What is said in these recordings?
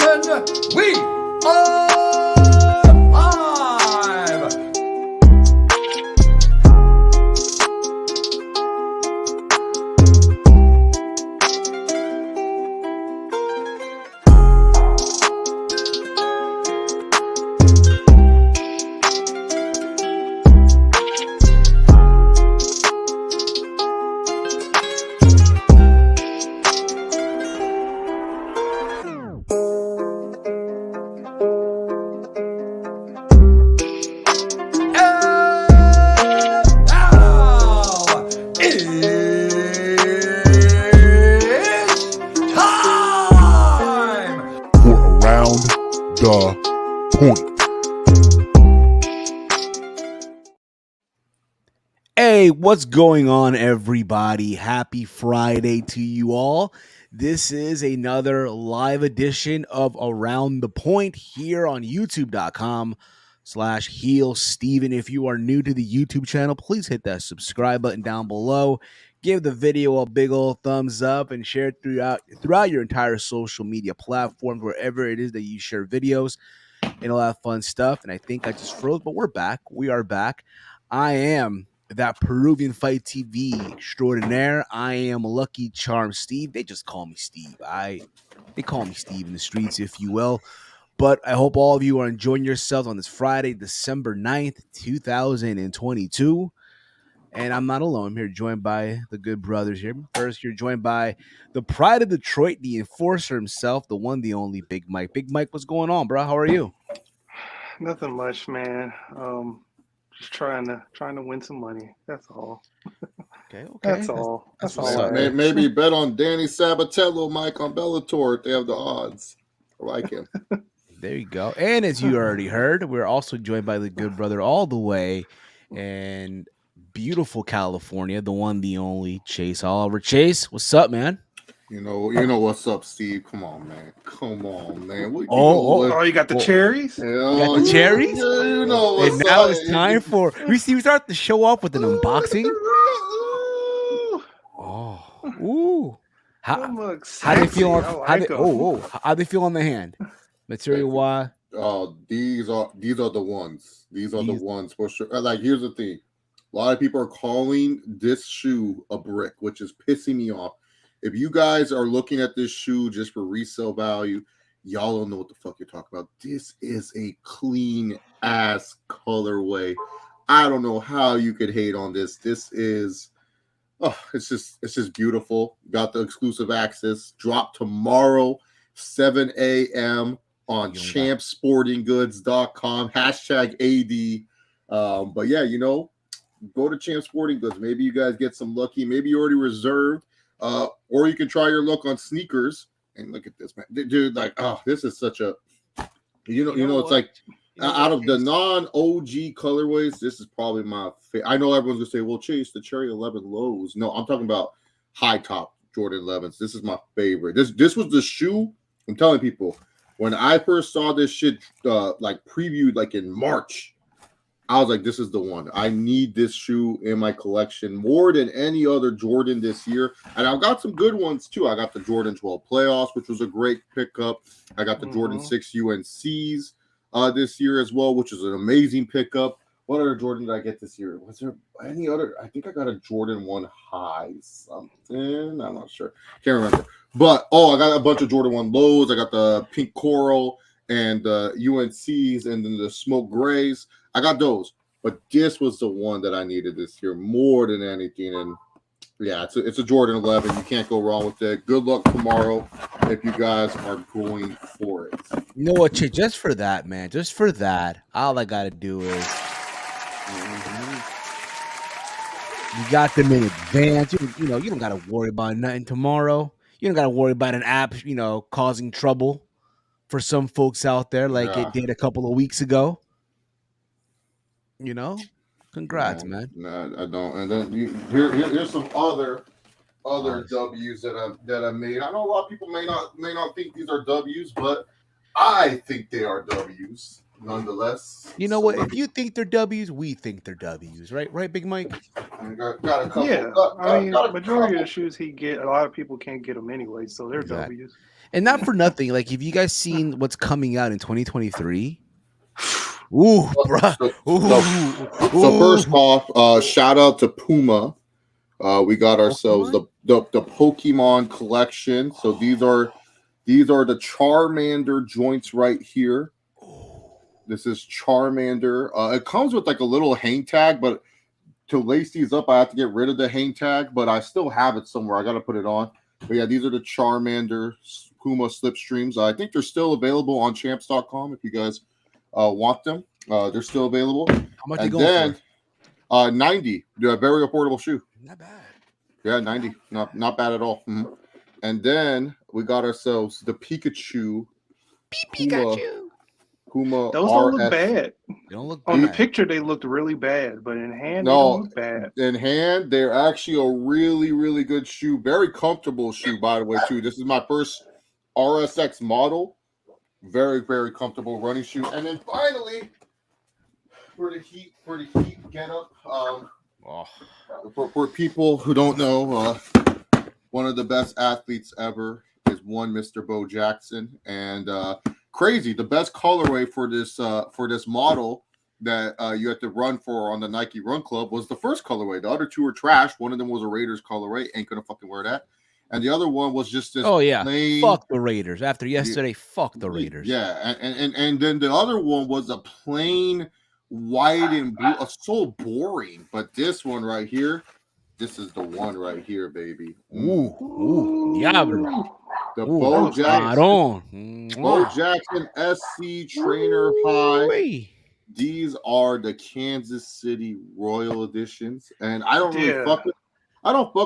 and we are live. Hey, what's going on, everybody? Happy Friday to you all. This is another live edition of Around the Point here on youtube.com/heel Steven. If you are new to the YouTube channel, please hit that subscribe button down below. Give the video a big old thumbs up and share it throughout your entire social media platforms, wherever it is that you share videos and all that fun stuff. And I think I just froze, but we're back. We are back. I am that Peruvian Fight TV extraordinaire. I am Lucky Charm Steve. They just call me Steve. They call me Steve in the streets, if you will. But I hope all of you are enjoying yourselves on this Friday, December 9th, 2022. And I'm not alone. I'm here joined by the good brothers here. First, you're joined by the pride of Detroit, the enforcer himself, the one, the only Big Mike. Big Mike, what's going on, bro? How are you? Nothing much, man. Just trying to win some money. That's all. Okay. That's all. That's all. Maybe bet on Danny Sabatello, Mike, on Bellator if they have the odds. I like him. There you go. And as you already heard, we're also joined by the good brother all the way in beautiful California, the one, the only Chase Oliver. Chase, what's up, man? You know what's up, Steve. Come on, man. You got the cherries? You got the cherries? Yeah, you know what's and now up. it's time for we start the show off with an unboxing. How they feel on how they feel on the hand? Material wise? Oh, these are the ones. These are the ones for sure. Like, here's the thing. A lot of people are calling this shoe a brick, which is pissing me off. If you guys are looking at this shoe just for resale value, y'all don't know what the fuck you're talking about. This is a clean ass colorway. I don't know how you could hate on this. This is, it's just beautiful. Got the exclusive access. Drop tomorrow, 7 a.m. on champsportinggoods.com. #AD. But yeah, go to Champ Sporting Goods. Maybe you guys get some lucky. Maybe you already reserved. Or you can try your luck on sneakers. And look at this, man. Dude, like, this is such a, it's like, out of the non-OG colorways, this is probably my favorite. I know everyone's going to say, well, Chase, the Cherry 11 lows. No, I'm talking about high top Jordan 11s. This is my favorite. This was the shoe. I'm telling people, when I first saw this shit, previewed, like, in March, I was like, this is the one. I need this shoe in my collection more than any other Jordan this year. And I've got some good ones, too. I got the Jordan 12 Playoffs, which was a great pickup. I got the Jordan 6 UNCs this year as well, which is an amazing pickup. What other Jordan did I get this year? Was there any other? I think I got a Jordan 1 high something. I'm not sure. Can't remember. But, I got a bunch of Jordan 1 lows. I got the pink coral and the UNCs and then the smoke grays. I got those, but this was the one that I needed this year more than anything. And yeah, it's a Jordan 11. You can't go wrong with it. Good luck tomorrow if you guys are going for it. You know what, Chick? Just for that, man. Just for that, all I gotta do is you got them in advance. You don't gotta worry about nothing tomorrow. You don't gotta worry about an app, causing trouble for some folks out there, like it did a couple of weeks ago. Congrats, man. No, I don't. And then here's some other W's that I made. I know a lot of people may not think these are W's, but I think they are W's nonetheless. You know what? If you think they're W's, we think they're W's, right? Right, Big Mike? Got a couple. Yeah, majority of the shoes he get, a lot of people can't get them anyway, so they're W's. And not for nothing, like if you guys seen what's coming out in 2023, ooh, bruh. So first off, shout out to Puma. We got ourselves the Pokemon collection. So these are the Charmander joints right here. This is Charmander. It comes with like a little hang tag, but to lace these up, I have to get rid of the hang tag, but I still have it somewhere. I got to put it on. But yeah, these are the Charmander Puma Slipstreams. I think they're still available on champs.com if you guys want them. They're still available. How much and they going for? 90. They're a very affordable shoe. Not bad. Yeah, 90. Not bad at all. Mm-hmm. And then we got ourselves the Pikachu. Puma Those RS. don't look bad. They don't look On the bad. picture, they looked really bad, but in hand, they don't look bad. In hand, they're actually a really, really good shoe. Very comfortable shoe, by the way, too. This is my first RSX model. Very, very comfortable running shoe. And then finally, for the heat get up. For people who don't know, one of the best athletes ever is one Mr. Bo Jackson, and crazy. The best colorway for this model that you had to run for on the Nike Run Club was the first colorway. The other two were trash. One of them was a Raiders colorway. Ain't gonna fucking wear that. And the other one was just this. Oh yeah, plain, fuck the Raiders. After yesterday, fuck the Raiders. Yeah, and then the other one was a plain white and blue. So boring. But this one right here, this is the one right here, baby. Ooh, diablo. The Bo Jackson, Bo Jackson SC Trainer High. These are the Kansas City Royal editions, and I don't really fuck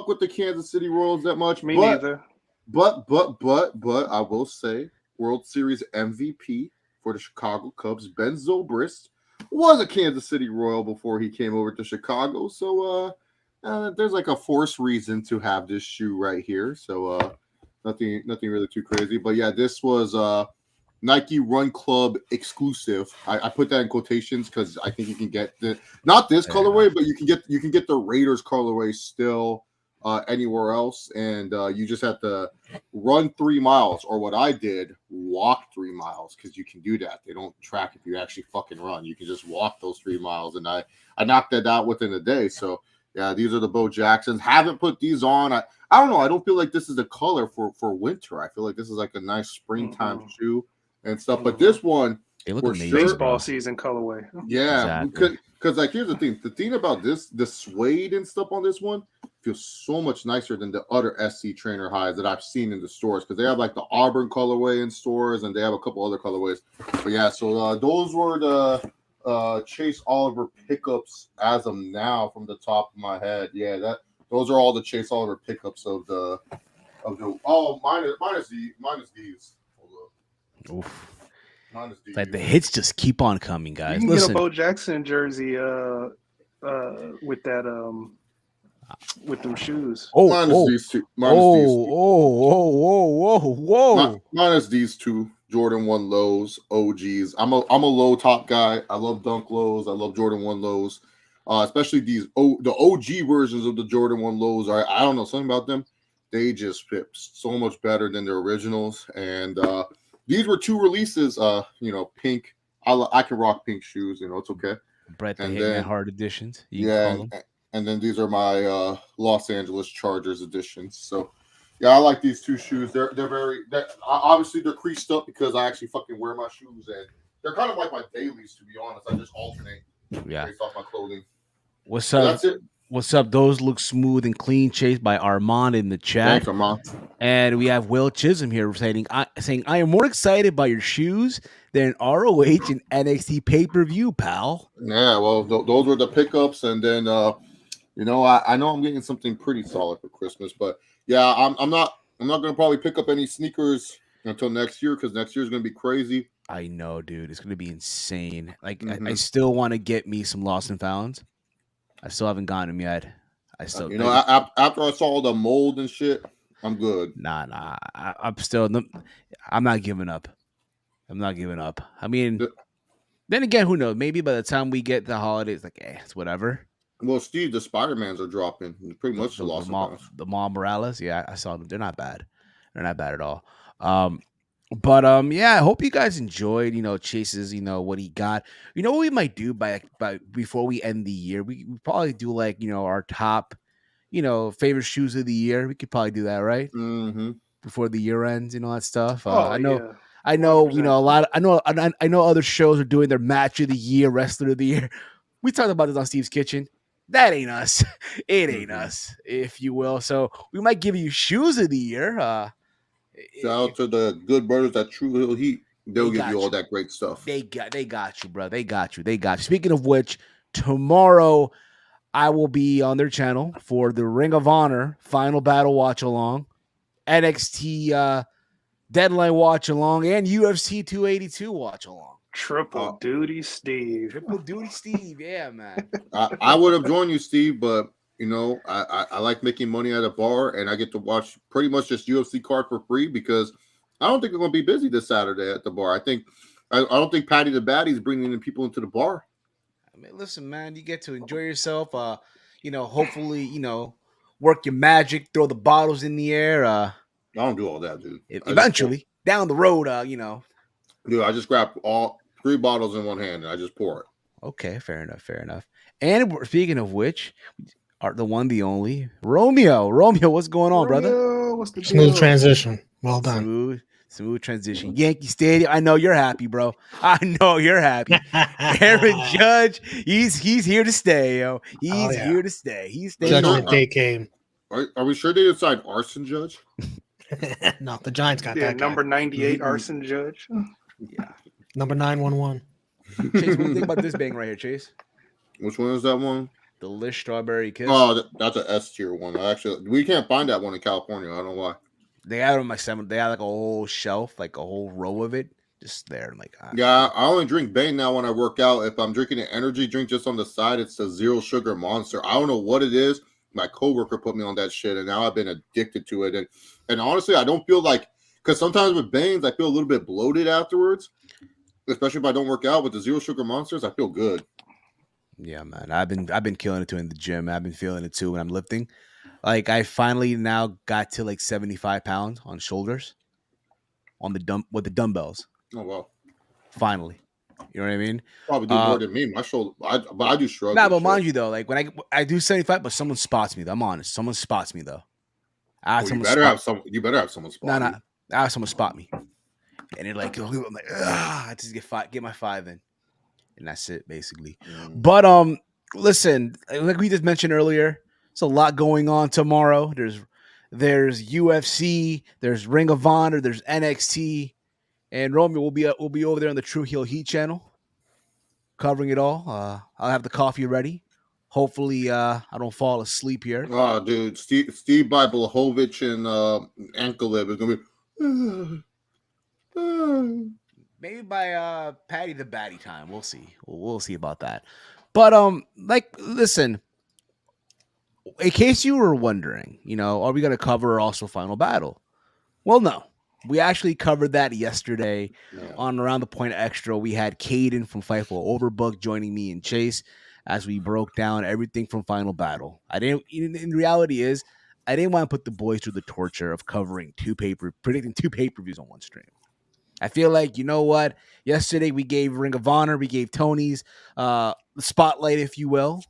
with the Kansas City Royals that much. Me neither. But I will say World Series MVP for the Chicago Cubs, Ben Zobrist, was a Kansas City Royal before he came over to Chicago. So there's like a forced reason to have this shoe right here. So nothing really too crazy. But yeah, this was Nike Run Club exclusive. I put that in quotations because I think you can get not this colorway, but you can get the Raiders colorway still anywhere else, and you just have to run 3 miles, or what I did, walk 3 miles, because you can do that. They don't track if you actually fucking run. You can just walk those 3 miles, and I knocked that out within a day. So yeah, these are the Bo Jacksons. Haven't put these on. I don't know. I don't feel like this is the color for winter. I feel like this is like a nice springtime shoe and stuff. But this one, they look amazing. Baseball season colorway. Yeah, because like here's the thing. The thing about this, the suede and stuff on this one feels so much nicer than the other SC Trainer Highs that I've seen in the stores, because they have like the Auburn colorway in stores, and they have a couple other colorways. But yeah, so those were the Chase Oliver pickups as of now from the top of my head. Yeah, those are all the Chase Oliver pickups of the minus these. Oof. It's like the hits just keep on coming, guys. You can Listen, get a Bo Jackson jersey with that with them shoes. These two. Minus these two Jordan 1 lows, OGs. I'm a low top guy. I love dunk lows. I love Jordan 1 lows. Especially the OG versions of the Jordan 1 lows. I don't know, something about them. They just fit so much better than their originals. And these were 2 releases. Pink. I can rock pink shoes. It's okay. Brett the Hitman Hard editions. And then these are my Los Angeles Chargers editions. So yeah, I like these 2 shoes. They're obviously they're creased up because I actually fucking wear my shoes, and they're kind of like my dailies, to be honest. I just alternate based off my clothing. What's up? That's it. What's up? Those look smooth and clean. Chased by Armand in the chat. Thanks, Armand. And we have Will Chisholm here saying, I am more excited by your shoes than ROH and NXT pay-per-view, pal. Yeah, well, those were the pickups, and then I know I'm getting something pretty solid for Christmas, but yeah, I'm not gonna probably pick up any sneakers until next year, because next year is gonna be crazy. I know, dude. It's gonna be insane. Like I still want to get me some Lost and Founds. I still haven't gotten them yet. After I saw the mold and shit, I'm good. Nah. I'm not giving up. I mean, then again, who knows? Maybe by the time we get the holidays, like, it's whatever. Well, Steve, the Spider-Mans are dropping. Pretty much the Lost and Founds. The Miles Morales, yeah, I saw them. They're not bad. They're not bad at all. Yeah, I hope you guys enjoyed, Chase's, what he got. You know what we might do by before we end the year? We probably do like, our top, favorite shoes of the year. We could probably do that, right? Mm-hmm. Before the year ends, that stuff. Oh I know yeah, I know, 100%. a lot. I know other shows are doing their match of the year, wrestler of the year. We talked about this on Steve's Kitchen. That ain't us. It ain't us, if you will. So we might give you shoes of the year. Shout out to the good brothers at True Hill Heat. They'll give you all that great stuff. They got you, bro. They got you. Speaking of which, tomorrow I will be on their channel for the Ring of Honor Final Battle Watch Along, NXT Deadline Watch Along, and UFC 282 Watch Along. Triple duty, Steve. Triple duty, Steve. Yeah, man. I would have joined you, Steve, but I like making money at a bar, and I get to watch pretty much just UFC card for free because I don't think we're going to be busy this Saturday at the bar. I don't think Patty the Baddie's bringing in people into the bar. I mean, listen, man, you get to enjoy yourself. Hopefully, work your magic, throw the bottles in the air. I don't do all that, dude. Eventually, down the road, Dude, I just grab all 3 bottles in one hand and I just pour it. Okay, fair enough. And speaking of which, the one, the only, Romeo, what's going on, brother? What's the Smooth deal? transition. Well done. Smooth transition. Yankee Stadium. I know you're happy, bro. I know you're happy. Aaron Judge, he's here to stay, yo. He's here to stay. He's staying. Judgment Day came. Are we sure they decide Arson Judge? No, the Giants got that. Number guy. 98 Arson Judge. Yeah. Number 911. Chase, what do you think about this bang right here, Chase? Which one is that one? Delish Strawberry Kiss. Oh, that's an S tier one. Actually, we can't find that one in California. I don't know why. They had it on my 7. They had like a whole shelf, like a whole row of it, just there. I'm like, yeah, I only drink Bang now when I work out. If I'm drinking an energy drink just on the side, it's a 0 sugar monster. I don't know what it is. My coworker put me on that shit, and now I've been addicted to it. And honestly, I don't feel like, because sometimes with Bangs, I feel a little bit bloated afterwards, especially if I don't work out. With the 0 sugar monsters, I feel good. Yeah, man. I've been killing it too in the gym. I've been feeling it too when I'm lifting. Like I finally now got to like 75 pounds on shoulders on with the dumbbells. Oh wow! Finally, you know what I mean? Probably do more than me. My shoulder, but I do struggle. Nah, but mind you though, like when I do 75, but someone spots me though. I'm honest. Someone spots me though. You better have someone spot. Nah. I have someone spot me, and they're like, I'm like, I just get my 5 in, and that's it basically. But listen, like we just mentioned earlier. There's a lot going on tomorrow. There's UFC, there's Ring of Honor, there's NXT, and Romeo will be over there on the True Heel Heat channel, covering it all. I'll have the coffee ready. Hopefully, I don't fall asleep here. Oh, dude, Steve Blachowicz and Ankleib is gonna be. Maybe by Patty the Baddie time. We'll see. We'll see about that. But listen. In case you were wondering, are we going to cover also Final Battle? Well, no. We actually covered that yesterday on Around the Point Extra. We had Caden from Fightful Overbook joining me and Chase as we broke down everything from Final Battle. In reality is, I didn't want to put the boys through the torture of predicting 2 pay-per-views on one stream. I feel like, you know what? Yesterday we gave Ring of Honor, we gave Tony's the spotlight, if you will,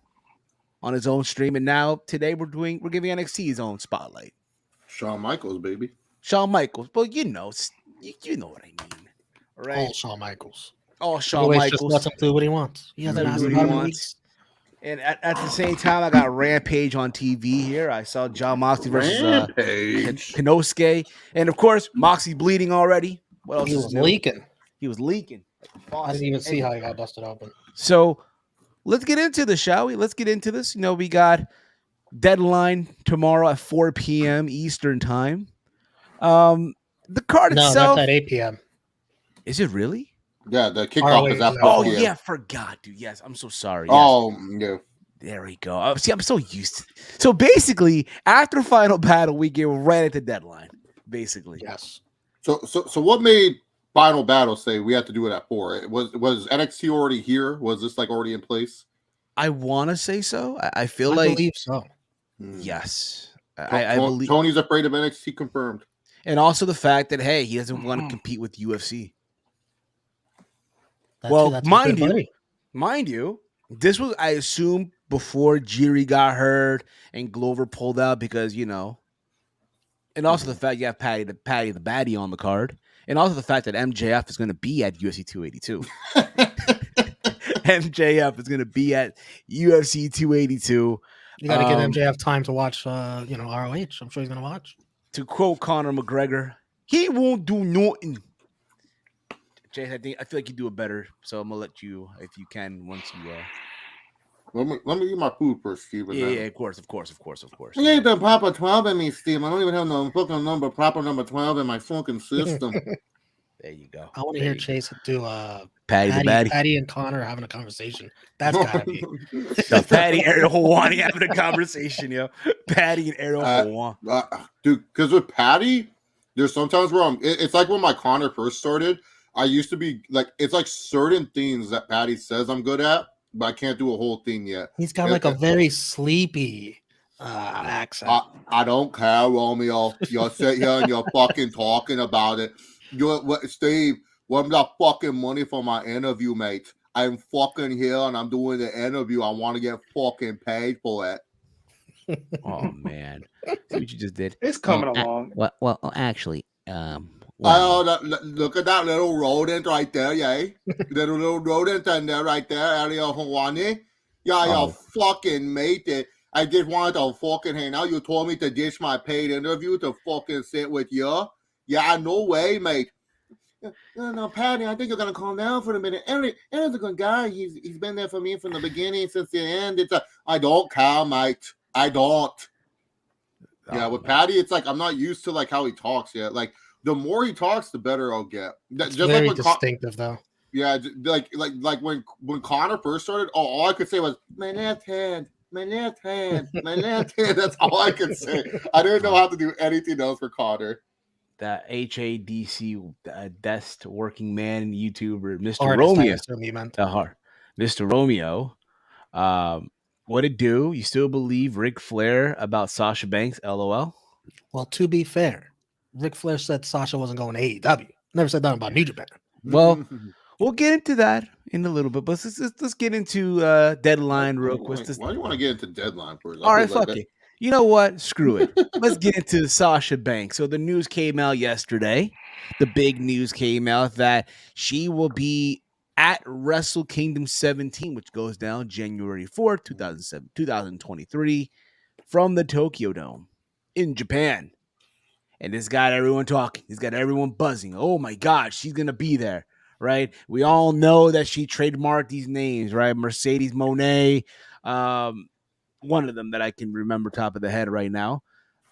on his own stream, and now today we're giving NXT his own spotlight. Shawn Michaels, baby. Shawn Michaels. Well, you know what I mean, right? All Shawn Michaels. Michaels. Just lets him do what he wants. He doesn't do what he wants. And at the same time, I got Rampage on TV here. I saw John Moxley versus Kanosuke, and of course Moxley bleeding already. What else? He was leaking. He was leaking. I didn't even see how he got busted open. So. Let's get into this, shall we? Let's get into this. We got Deadline tomorrow at 4 p.m. Eastern time. The card itself. No, that's at 8 p.m. Is it really? Yeah, the kickoff is after. Oh, yeah, forgot, dude. Yes, I'm so sorry. Yes. Oh, yeah. There we go. See, I'm so used to it. So basically, after Final Battle, we get right at the Deadline, basically. Yes. So what made Final Battle say we have to do it at 4? Was NXT already here? Was this like already in place? I want to say so. I believe so. Yes. I believe Tony's afraid of NXT confirmed. And also the fact that, hey, he doesn't want to compete with UFC. That's mind good money. you, this was, I assume, before Jiri got hurt and Glover pulled out because, you know, and also the fact you have Patty the Baddie on the card, and also the fact that MJF is going to be at UFC 282. MJF is going to be at UFC 282. You got to give MJF time to watch, ROH. I'm sure he's going to watch. To quote Conor McGregor, he won't do nothing. Chase, I feel like you do it better, so I'm gonna let you, if you can, once you. Let me eat my food first, Steve. Yeah, of course. I need the proper 12 in me, Steve. I don't even have no fucking proper number 12 in my fucking system. There you go. I want to hear Chase do Patty the Baddie. Patty and Connor having a conversation. That's gotta be. So Patty, Ariel Helwani having a conversation, yo. Patty and Ariel Helwani. Dude, because with Patty, there's sometimes where it's like when my Connor first started, I used to be like, it's like certain things that Patty says I'm good at, but I can't do a whole thing yet. He's got like a very sleepy accent. I don't care, Romeo. You'll sit here and you're fucking talking about it. Steve, where's the fucking money for my interview, mate? I'm fucking here and I'm doing the interview. I want to get fucking paid for it. Oh man, see what you just did? It's coming along. Well, actually, look at that little rodent right there, yay! little rodent in there right there, Ariel Helwani. Yeah, you fucking made it. I just wanted to fucking hang out. You told me to ditch my paid interview to fucking sit with you. Yeah, no way, mate. No, Patty, I think you're gonna calm down for a minute. Eric's a good guy. He's been there for me from the beginning since the end. I don't care, mate. I don't. Yeah, with Patty, it's like I'm not used to like how he talks yet. Like the more he talks, the better I'll get. It's just very like distinctive, though. Yeah, like when Connor first started, all I could say was my left hand, my left hand, my left hand. That's all I could say. I didn't know how to do anything else for Connor. That HADC best working man YouTuber, Mr. Romeo. Mr. Romeo. What it do? You still believe Ric Flair about Sasha Banks? LOL. Well, to be fair, Ric Flair said Sasha wasn't going to AEW. Never said that about New Japan. Well, we'll get into that in a little bit, but let's get into Deadline real quick. Why do you want to get into Deadline first? All right, fuck it. You know what? Screw it. Let's get into Sasha Banks. So the news came out yesterday. The big news came out that she will be at Wrestle Kingdom 17, which goes down January 4th, 2023, from the Tokyo Dome in Japan. And this got everyone talking. He's got everyone buzzing. Oh my God, she's going to be there, right? We all know that she trademarked these names, right? Mercedes Moné, one of them that I can remember top of the head right now.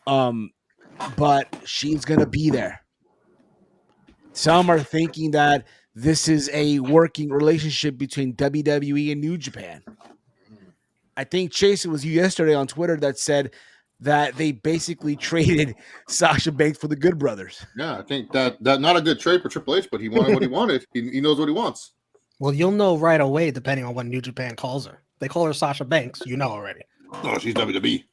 But she's going to be there. Some are thinking that this is a working relationship between WWE and New Japan. I think Chase, it was you yesterday on Twitter that said that they basically traded Sasha Banks for the Good Brothers. Yeah, I think that not a good trade for Triple H, but he wanted what he wanted. He knows what he wants. Well, you'll know right away depending on what New Japan calls her. They call her Sasha Banks, you know already. Oh, she's WWE.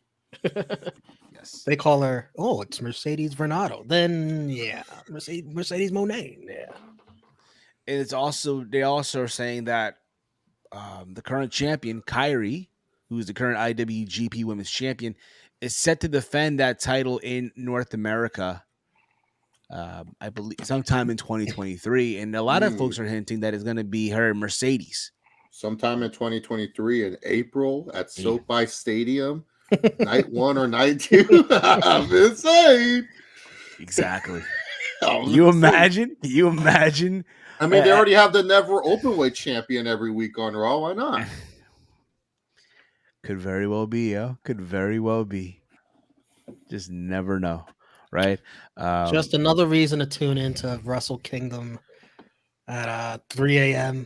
Yes. They call her, it's Mercedes Vernado. Then, yeah, Mercedes Moné. Yeah. And they also are saying that the current champion, Kyrie, who's the current IWGP Women's Champion, is set to defend that title in North America, I believe, sometime in 2023. And a lot of folks are hinting that it's going to be her and Mercedes. Sometime in 2023 in April at SoFi Stadium, night 1 or night 2. I'm insane. Exactly. Can you imagine? I mean, they already have the Never Openweight champion every week on Raw. Why not? Could very well be, yo. Could very well be. Just never know, right? Just another reason to tune into Wrestle Kingdom at 3 a.m.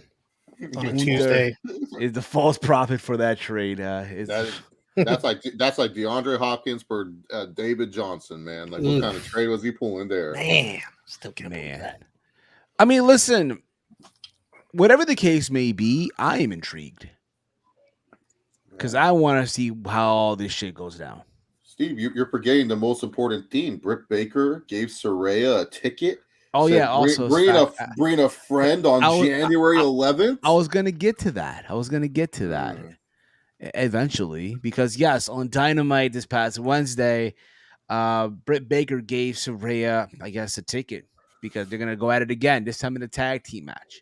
on a Tuesday. Is the false prophet for that trade? That's like DeAndre Hopkins for David Johnson, man. Like, what kind of trade was he pulling there? Man, still can't believe that. I mean, listen, whatever the case may be, I am intrigued because I want to see how all this shit goes down. Steve, you're forgetting the most important theme. Britt Baker gave Saraya a ticket. Oh Said, yeah, also bring a friend on January 11th. I was gonna get to that. Eventually, because yes, on Dynamite this past Wednesday, Britt Baker gave Saraya, I guess, a ticket because they're gonna go at it again. This time in a tag team match.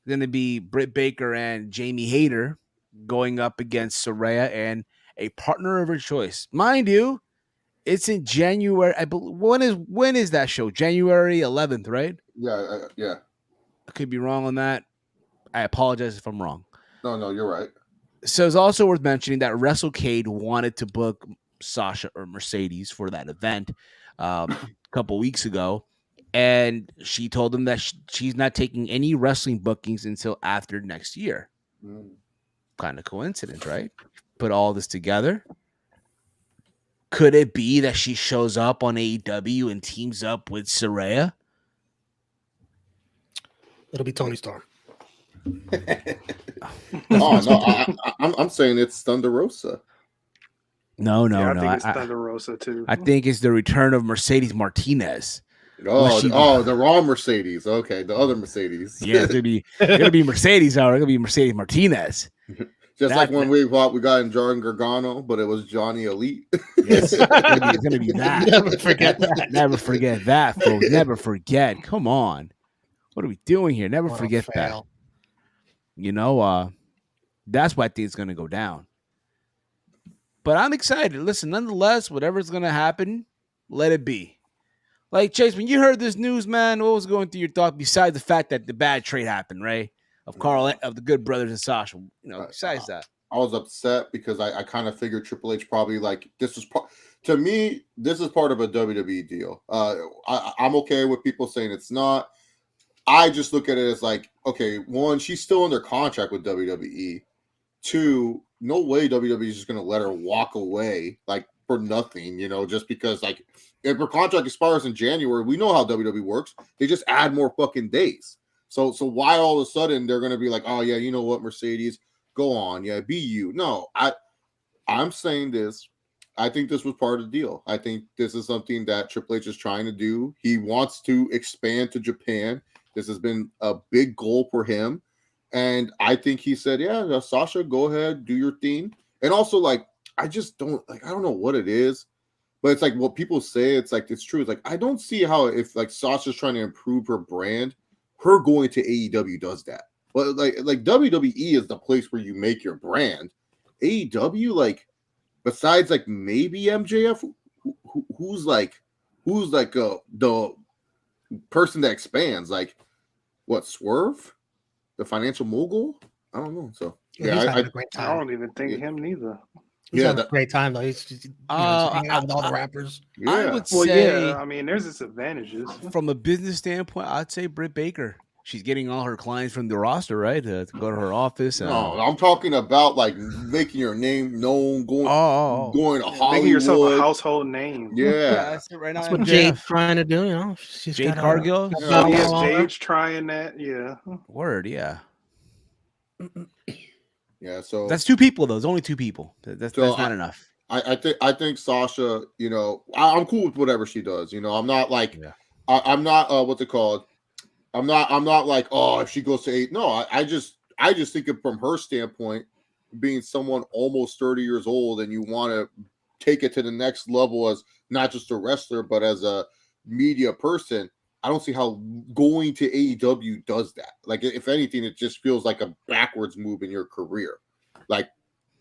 It's gonna be Britt Baker and Jamie Hayter going up against Saraya and a partner of her choice. Mind you, it's in January. I believe when is that show? January 11th, right? Yeah, yeah. I could be wrong on that. I apologize if I'm wrong. No, you're right. So it's also worth mentioning that WrestleCade wanted to book Sasha or Mercedes for that event a couple weeks ago, and she told them that she's not taking any wrestling bookings until after next year. Kind of coincidence, right? Put all this together. Could it be that she shows up on AEW and teams up with Saraya? It'll be Tony Storm. I'm saying it's Thunder Rosa. No. I think it's Thunder Rosa too. I think it's the return of Mercedes Martinez. The Raw Mercedes. Okay, the other Mercedes. Yeah, it's gonna be Mercedes. Now it's gonna be Mercedes Martinez. Like when we got in Jordan Gargano, but it was Johnny Elite. Yes, it's gonna be that. Never forget that. Never forget that, folks. Never forget. Come on, what are we doing here? Never forget that. You know, that's why I think it's gonna go down. But I'm excited. Listen, nonetheless, whatever's gonna happen, let it be. Like Chase, when you heard this news, man, what was going through your thought besides the fact that the bad trade happened, right? Of the Good Brothers and Sasha. You know, besides that, I was upset because I kind of figured Triple H probably this was to me. This is part of a WWE deal. I'm okay with people saying it's not. I just look at it as like, okay, one, she's still under contract with WWE. Two, no way WWE is just going to let her walk away like for nothing, just because like if her contract expires in January, we know how WWE works. They just add more fucking days. So why all of a sudden they're going to be like, oh yeah, you know what, Mercedes, go on, yeah, be you. No, I'm saying this. I think this was part of the deal. I think this is something that Triple H is trying to do. He wants to expand to Japan. This has been a big goal for him. And I think he said, yeah, Sasha, go ahead, do your thing. And also, like, I don't know what it is, but it's like what people say, it's like, it's true. It's like, I don't see how if like Sasha's trying to improve her brand, her going to AEW does that. But like WWE is the place where you make your brand. AEW, like, besides like maybe MJF, who's the person that expands, like what, Swerve, the financial mogul? I don't know. So yeah, he's having a great time. I don't even think him neither. He's having a great time though. He's hanging out with all the rappers. Yeah. I would say, I mean, there's its advantages from a business standpoint. I'd say Britt Baker. She's getting all her clients from the roster, right? To go to her office. No, I'm talking about like making your name known, going to Hollywood, making yourself a household name. Yeah, that's it right now. That's what Jade's trying to do. She's Jade Cargill. Jade's trying that. Yeah. Word. Yeah. Yeah. So that's two people, though. There's only two people. That's not enough. I think Sasha. I'm cool with whatever she does. I'm not like I'm not what's it called. I'm not like, oh, if she goes to 8. No, I just think of from her standpoint, being someone almost 30 years old and you want to take it to the next level as not just a wrestler, but as a media person. I don't see how going to AEW does that. Like, if anything, it just feels like a backwards move in your career, like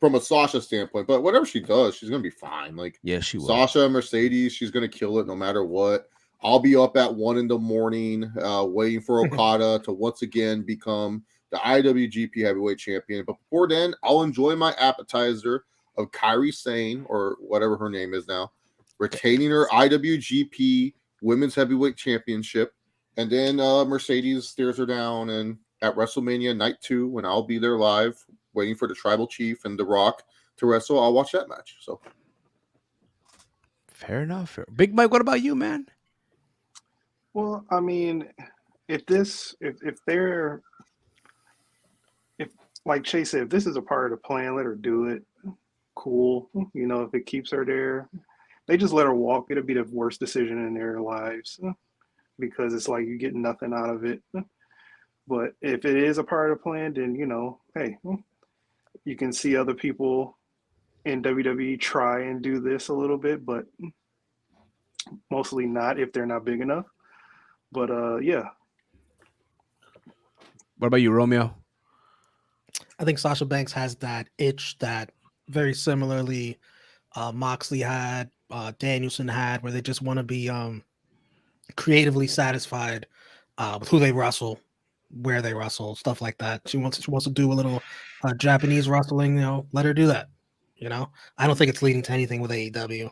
from a Sasha standpoint. But whatever she does, she's going to be fine. Like, yeah, she will. Sasha, Mercedes, she's going to kill it no matter what. I'll be up at 1 a.m, waiting for Okada to once again become the IWGP Heavyweight Champion. But before then, I'll enjoy my appetizer of Kairi Sane, or whatever her name is now, retaining her IWGP Women's Heavyweight Championship. And then Mercedes stares her down, and at WrestleMania Night 2, when I'll be there live, waiting for the Tribal Chief and The Rock to wrestle, I'll watch that match. So, fair enough. Big Mike, what about you, man? Well, I mean, if like Chase said, if this is a part of the plan, let her do it. cool. You know, if it keeps her there, they just let her walk. It'll be the worst decision in their lives because it's like you get nothing out of it. But if it is a part of the plan, then, you know, hey, you can see other people in WWE try and do this a little bit, but mostly not if they're not big enough. But yeah. What about you, Romeo? I think Sasha Banks has that itch that very similarly Moxley had, Danielson had, where they just want to be creatively satisfied with who they wrestle, where they wrestle, stuff like that. She wants to do a little Japanese wrestling. You know, let her do that. You know, I don't think it's leading to anything with AEW.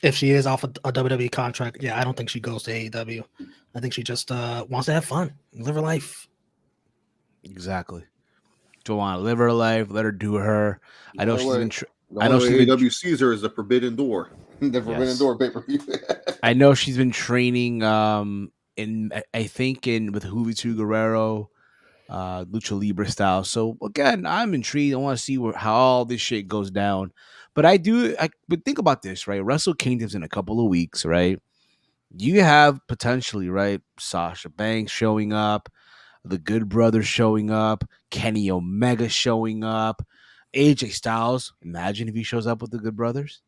If she is off a WWE contract, yeah, I don't think she goes to AEW. I think she just wants to have fun, live her life. Exactly. Don't want to live her life. Let her do her. I know she's been. I know AEW sees her as the Forbidden Door. The Forbidden Door pay-per-view. I know she's been training. I think with Juventud Guerrero, Lucha Libre style. So again, I'm intrigued. I want to see how all this shit goes down. But but think about this, right? Wrestle Kingdom's in a couple of weeks, right? You have potentially, right, Sasha Banks showing up, the Good Brothers showing up, Kenny Omega showing up, AJ Styles. Imagine if he shows up with the Good Brothers.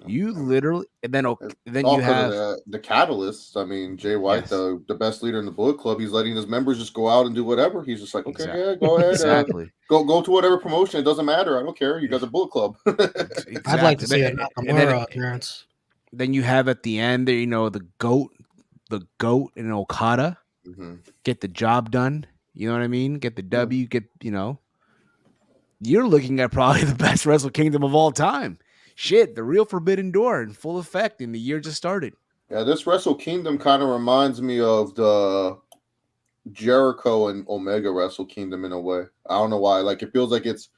You literally, and then you have the catalysts. I mean, Jay White, Yes. the best leader in the Bullet Club. He's letting his members just go out and do whatever. He's just like, okay, Exactly. yeah, go ahead, Exactly. go to whatever promotion. It doesn't matter. I don't care. You guys are Bullet Club. Exactly. I'd like to see a And Nakamura appearance. Then you have at the end there, you know, the goat and Okada get the job done. You know what I mean? Get the W. You're looking at probably the best Wrestle Kingdom of all time. Shit, the real Forbidden Door in full effect, and the year just started. Yeah, this Wrestle Kingdom kind of reminds me of the Jericho and Omega Wrestle Kingdom in a way. I don't know why. Like, it feels like it's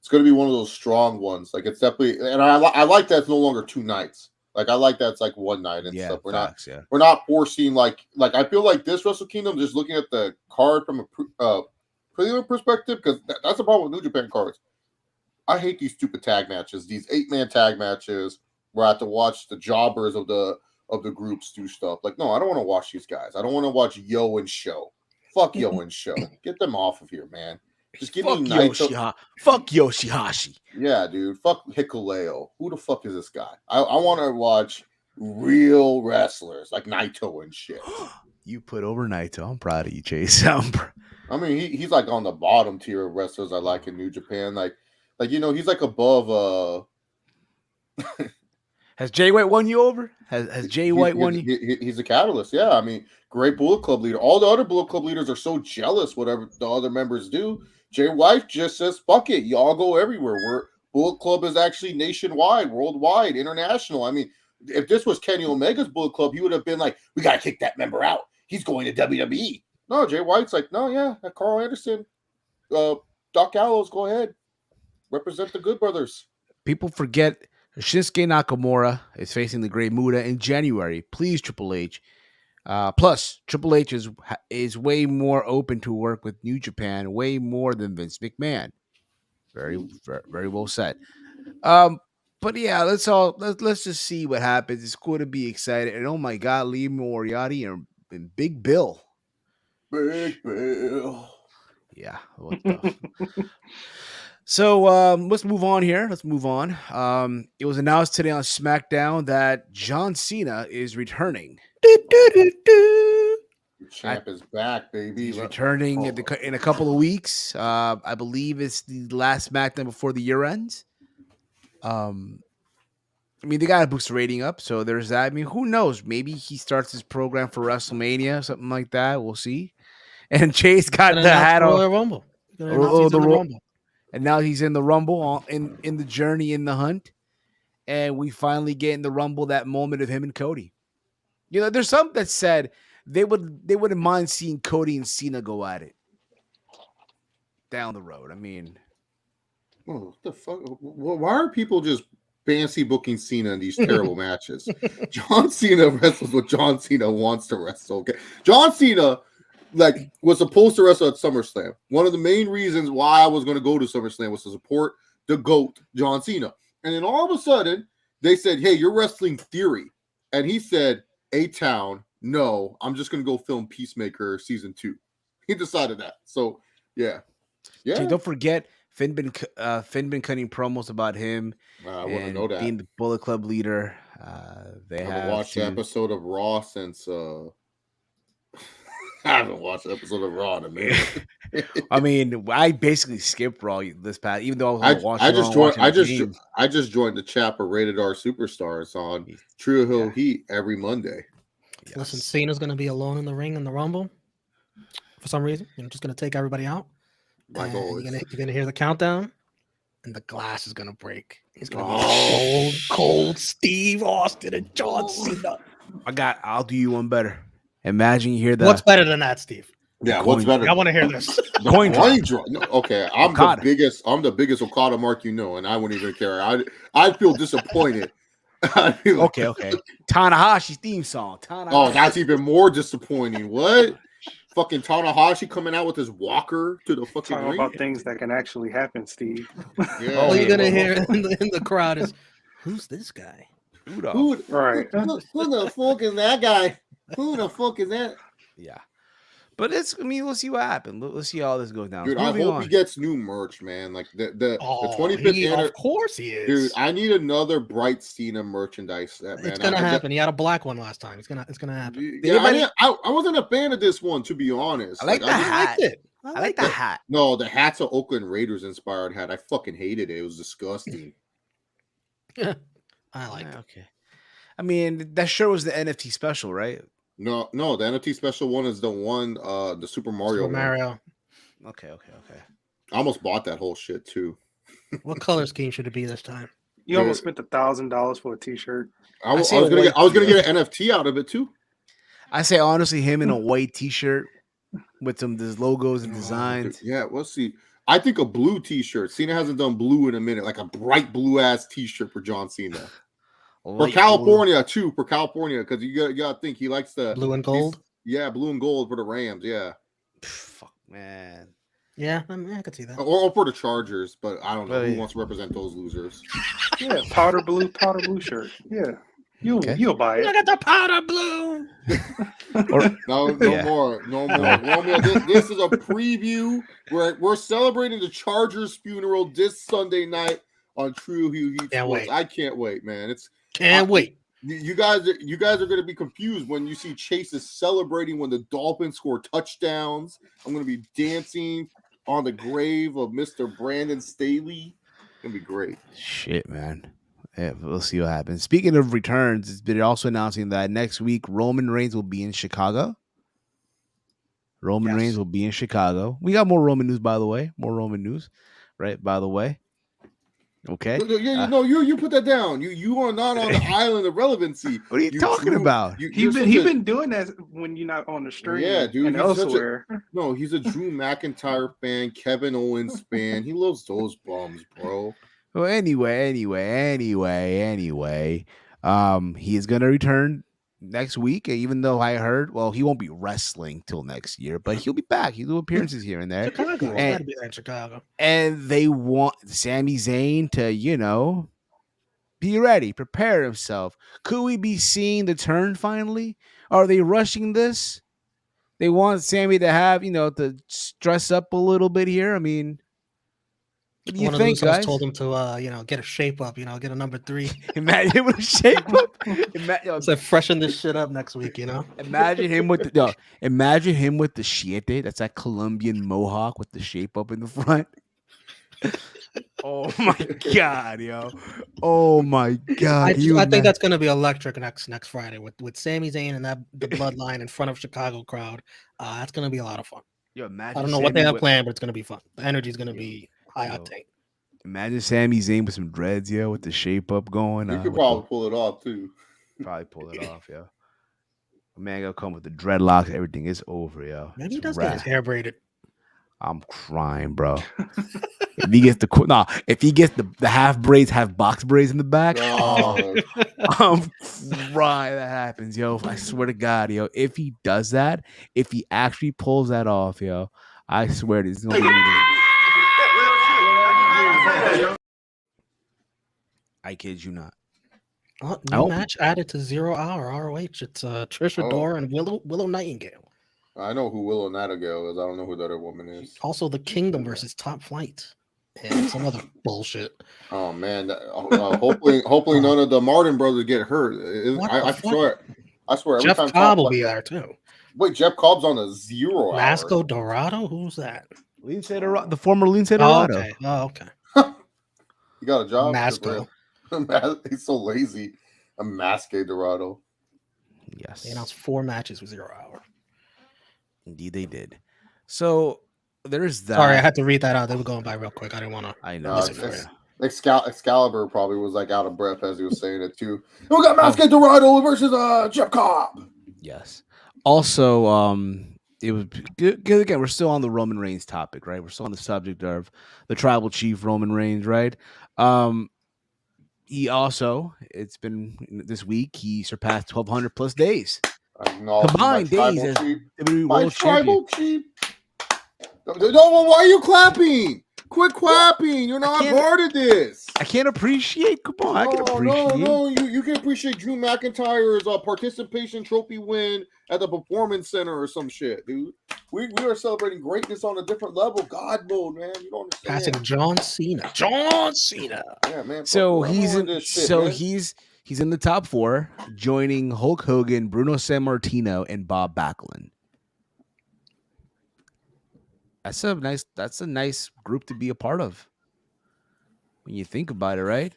going to be one of those strong ones. Like, it's definitely, and I like that it's no longer 2 nights. Like, I like that it's like 1 night and stuff. We're not forcing like I feel like this Wrestle Kingdom, just looking at the card from a prelim perspective, because that's the problem with New Japan cards. I hate these stupid tag matches, these 8-man tag matches where I have to watch the jobbers of the groups do stuff. Like, no, I don't want to watch these guys. I don't want to watch Yo and Show. Fuck Yo and Show. Get them off of here, man. Just give me Naito. Fuck Yoshihashi. Yeah, dude. Fuck Hikuleo. Who the fuck is this guy? I want to watch real wrestlers like Naito and shit. You put over Naito. I'm proud of you, Chase. I mean, he's like on the bottom tier of wrestlers I like in New Japan. Like, you know, he's like above. Has Jay White won you over? Has Jay White won you? He's a catalyst. Yeah, I mean, great Bullet Club leader. All the other Bullet Club leaders are so jealous whatever the other members do. Jay White just says, fuck it. Y'all go everywhere. Bullet Club is actually nationwide, worldwide, international. I mean, if this was Kenny Omega's Bullet Club, he would have been like, we got to kick that member out. He's going to WWE. No, Jay White's like, no, yeah, Carl Anderson, Doc Gallows, go ahead. Represent the Good Brothers. People forget Shinsuke Nakamura is facing the Great Muta in January. Please, Triple H. Plus, Triple H is way more open to work with New Japan, way more than Vince McMahon. Very, very, very well said. But yeah, let's just see what happens. It's cool to be excited. And oh my God, Lee Moriarty and Big Bill. Big Bill. Yeah. What the So let's move on here. Let's move on. It was announced today on SmackDown that John Cena is returning. The champ is back, baby. He's returning in a couple of weeks. I believe it's the last SmackDown before the year ends. I mean, they got to boost the rating up, so there's that. I mean, who knows? Maybe he starts his program for WrestleMania, something like that. We'll see. And Chase got the hat on the Rumble. the Rumble. And now he's in the Rumble, in the journey, in the hunt. And we finally get in the Rumble that moment of him and Cody. You know, there's some that said they wouldn't mind seeing Cody and Cena go at it down the road. I mean, what the fuck? Why are people just fancy booking Cena in these terrible matches? John Cena wrestles what John Cena wants to wrestle. Okay, John Cena was supposed to wrestle at SummerSlam. One of the main reasons why I was going to go to SummerSlam was to support the GOAT, John Cena. And then all of a sudden, they said, hey, you're wrestling Theory. And he said, A-Town, no, I'm just going to go film Peacemaker season 2. He decided that. So, yeah. Dude, don't forget, Finn been cutting promos about him. I want to know that. Being the Bullet Club leader. They haven't watched the episode of Raw since... I haven't watched an episode of Raw in a minute. I mean, I basically skipped Raw this past, even though I was watching. I just joined the chat for Rated R Superstars on True Hill Heat every Monday. Yes. Listen, Cena's going to be alone in the ring in the Rumble for some reason. You're just going to take everybody out. Like always. You're going to hear the countdown, and the glass is going to break. He's going to be cold Steve Austin and John Cena. I'll do you one better. Imagine you hear that. What's better than that, Steve? Yeah, what's better? I want to hear this. Coin drop. No, okay, I'm the biggest Okada mark and I wouldn't even care. I feel disappointed. Okay. Tanahashi's theme song. Oh, that's even more disappointing. What? Fucking Tanahashi coming out with his walker to the fucking ring. About things that can actually happen, Steve. Yeah. All you're gonna hear in the crowd is, "Who's this guy? Who the fuck is that guy? Who the fuck is that?" Yeah. But we'll see what happens. Let's see how this goes down. Dude, I hope he gets new merch, man. Like the 25th anniversary. Of course he is. Dude, I need another Bright Cena merchandise set, man. It's gonna happen. He had a black one last time. It's gonna happen. Yeah, I wasn't a fan of this one, to be honest. I like the hat. I like the hat. No, the hat's an Oakland Raiders inspired hat. I fucking hated it. It was disgusting. I like it. Okay. I mean, that sure was the NFT special, right? No, the NFT special one is the one, the Super Mario one. Okay. I almost bought that whole shit too. What color scheme should it be this time? You almost spent $1,000 for a T-shirt. I was gonna get an NFT out of it too. I say honestly, him in a white T-shirt with some logos and designs. Yeah, we'll see. I think a blue T-shirt. Cena hasn't done blue in a minute, like a bright blue ass T-shirt for John Cena. For California too, because you gotta think he likes the blue and gold. Yeah, blue and gold for the Rams. Yeah. Fuck, man. Yeah, I could see that. Or for the Chargers, but I don't know who wants to represent those losers. Yeah, powder blue shirt. Yeah, you'll buy it. Look at the powder blue. No more. Romeo, this is a preview. We're celebrating the Chargers funeral this Sunday night on True Heat Sports. I can't wait, man. Can't wait. You guys are going to be confused when you see Chase is celebrating when the Dolphins score touchdowns. I'm going to be dancing on the grave of Mr. Brandon Staley. It's going to be great. Shit, man. Yeah, we'll see what happens. Speaking of returns, it's been also announcing that next week Roman Reigns will be in Chicago. Reigns will be in Chicago. We got more Roman news, by the way. More Roman news, right? By the way. Okay. You put that down. You are not on the island of relevancy. What are you talking about? He's been doing that when you're not on the stream. Yeah, dude. And elsewhere. He's a Drew McIntyre fan, Kevin Owens fan. He loves those bums, bro. Well, anyway. He is gonna return next week, even though I heard, he won't be wrestling till next year, but he'll be back. He'll do appearances here and there. Chicago. Gotta be in Chicago. And they want Sami Zayn to, be ready, prepare himself. Could we be seeing the turn finally? Are they rushing this? They want Sami to have, to dress up a little bit here. I mean, what do you think, guys? Told him to, get a shape up, get a number 3. Imagine him with a shape up. So freshen this shit up next week, Imagine him with the siete. That's that Colombian mohawk with the shape up in the front. Oh my god, yo! Oh my god! I think that's gonna be electric next Friday with Sami Zayn and the bloodline in front of Chicago crowd. That's gonna be a lot of fun. Yo, imagine I don't know what they have planned, but it's gonna be fun. The energy is gonna be high octane. Imagine Sami Zayn with some dreads, with the shape up going. You could probably pull it off too. Probably pull it off, yo. A man gonna come with the dreadlocks. Everything is over, yo. Maybe he does get his hair braided. I'm crying, bro. If he gets the half braids, half box braids in the back, I'm crying. That happens, yo. I swear to God, yo. If he does that, if he actually pulls that off, yo, I swear this is gonna be. I kid you not. Oh, I new hope- match added to 0 Hour ROH. It's Trish Oh. Adora and Willow Nightingale. I know who Willow Nightingale is. I don't know who the other woman is. Also, the Kingdom versus Top Flight, and some other bullshit. Oh man! Hopefully none of the Martin brothers get hurt. What I the fuck? swear, every Jeff time Cobb will be there too. Wait, Jeff Cobb's on a 0 hour. Masco Dorado, who's that? The former Lince Oh, Dorado. okay. Oh, okay. You got a job? Masco. He's so lazy. A Masque Dorado. Yes. They announced 4 matches with 0 Hour. Indeed, they did. So there's that. Sorry, I had to read that out. They were going by real quick. I didn't want to. I know. Listen for you. Excalibur probably was like out of breath as he was saying it too. We got Masque Dorado versus Jeff Cobb. Yes. Also, it was good. Again, we're still on the Roman Reigns topic, right? We're still on the subject of the tribal chief Roman Reigns, right? He also, it's been this week, he surpassed 1,200 plus days. Combined days as WWE World Champion. No, why are you clapping? Quit clapping. You're not part of this. I can't appreciate. Come on, I can appreciate. No. You can appreciate Drew McIntyre's participation trophy win at the Performance Center or some shit, dude. We are celebrating greatness on a different level. God mode, man. You don't understand. Passing John Cena. John Cena. Yeah, man. So he's in. This shit, So man. he's in the top 4, joining Hulk Hogan, Bruno Sammartino, and Bob Backlund. That's a nice group to be a part of when you think about it, right?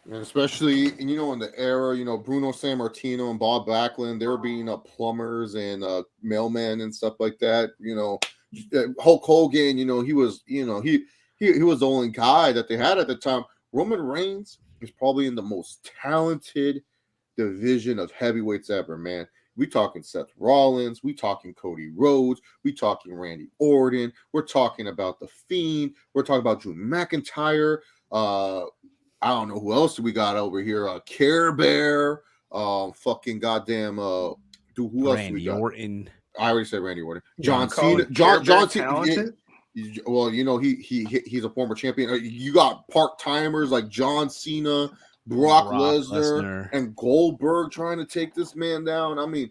And especially, in the era, Bruno Sammartino and Bob Backlund, they were being plumbers and mailmen and stuff like that. Hulk Hogan, he was, he was the only guy that they had at the time. Roman Reigns is probably in the most talented division of heavyweights ever, man. We talking Seth Rollins, we talking Cody Rhodes, we talking Randy Orton, we're talking about The Fiend, we're talking about Drew McIntyre. I don't know who else we got over here. Care Bear, fucking goddamn. Who else Randy we got? Orton. I already said Randy Orton. John Cena. Cena. John Cena. Well, he's a former champion. You got part timers like John Cena, Brock Lesnar, and Goldberg trying to take this man down. I mean,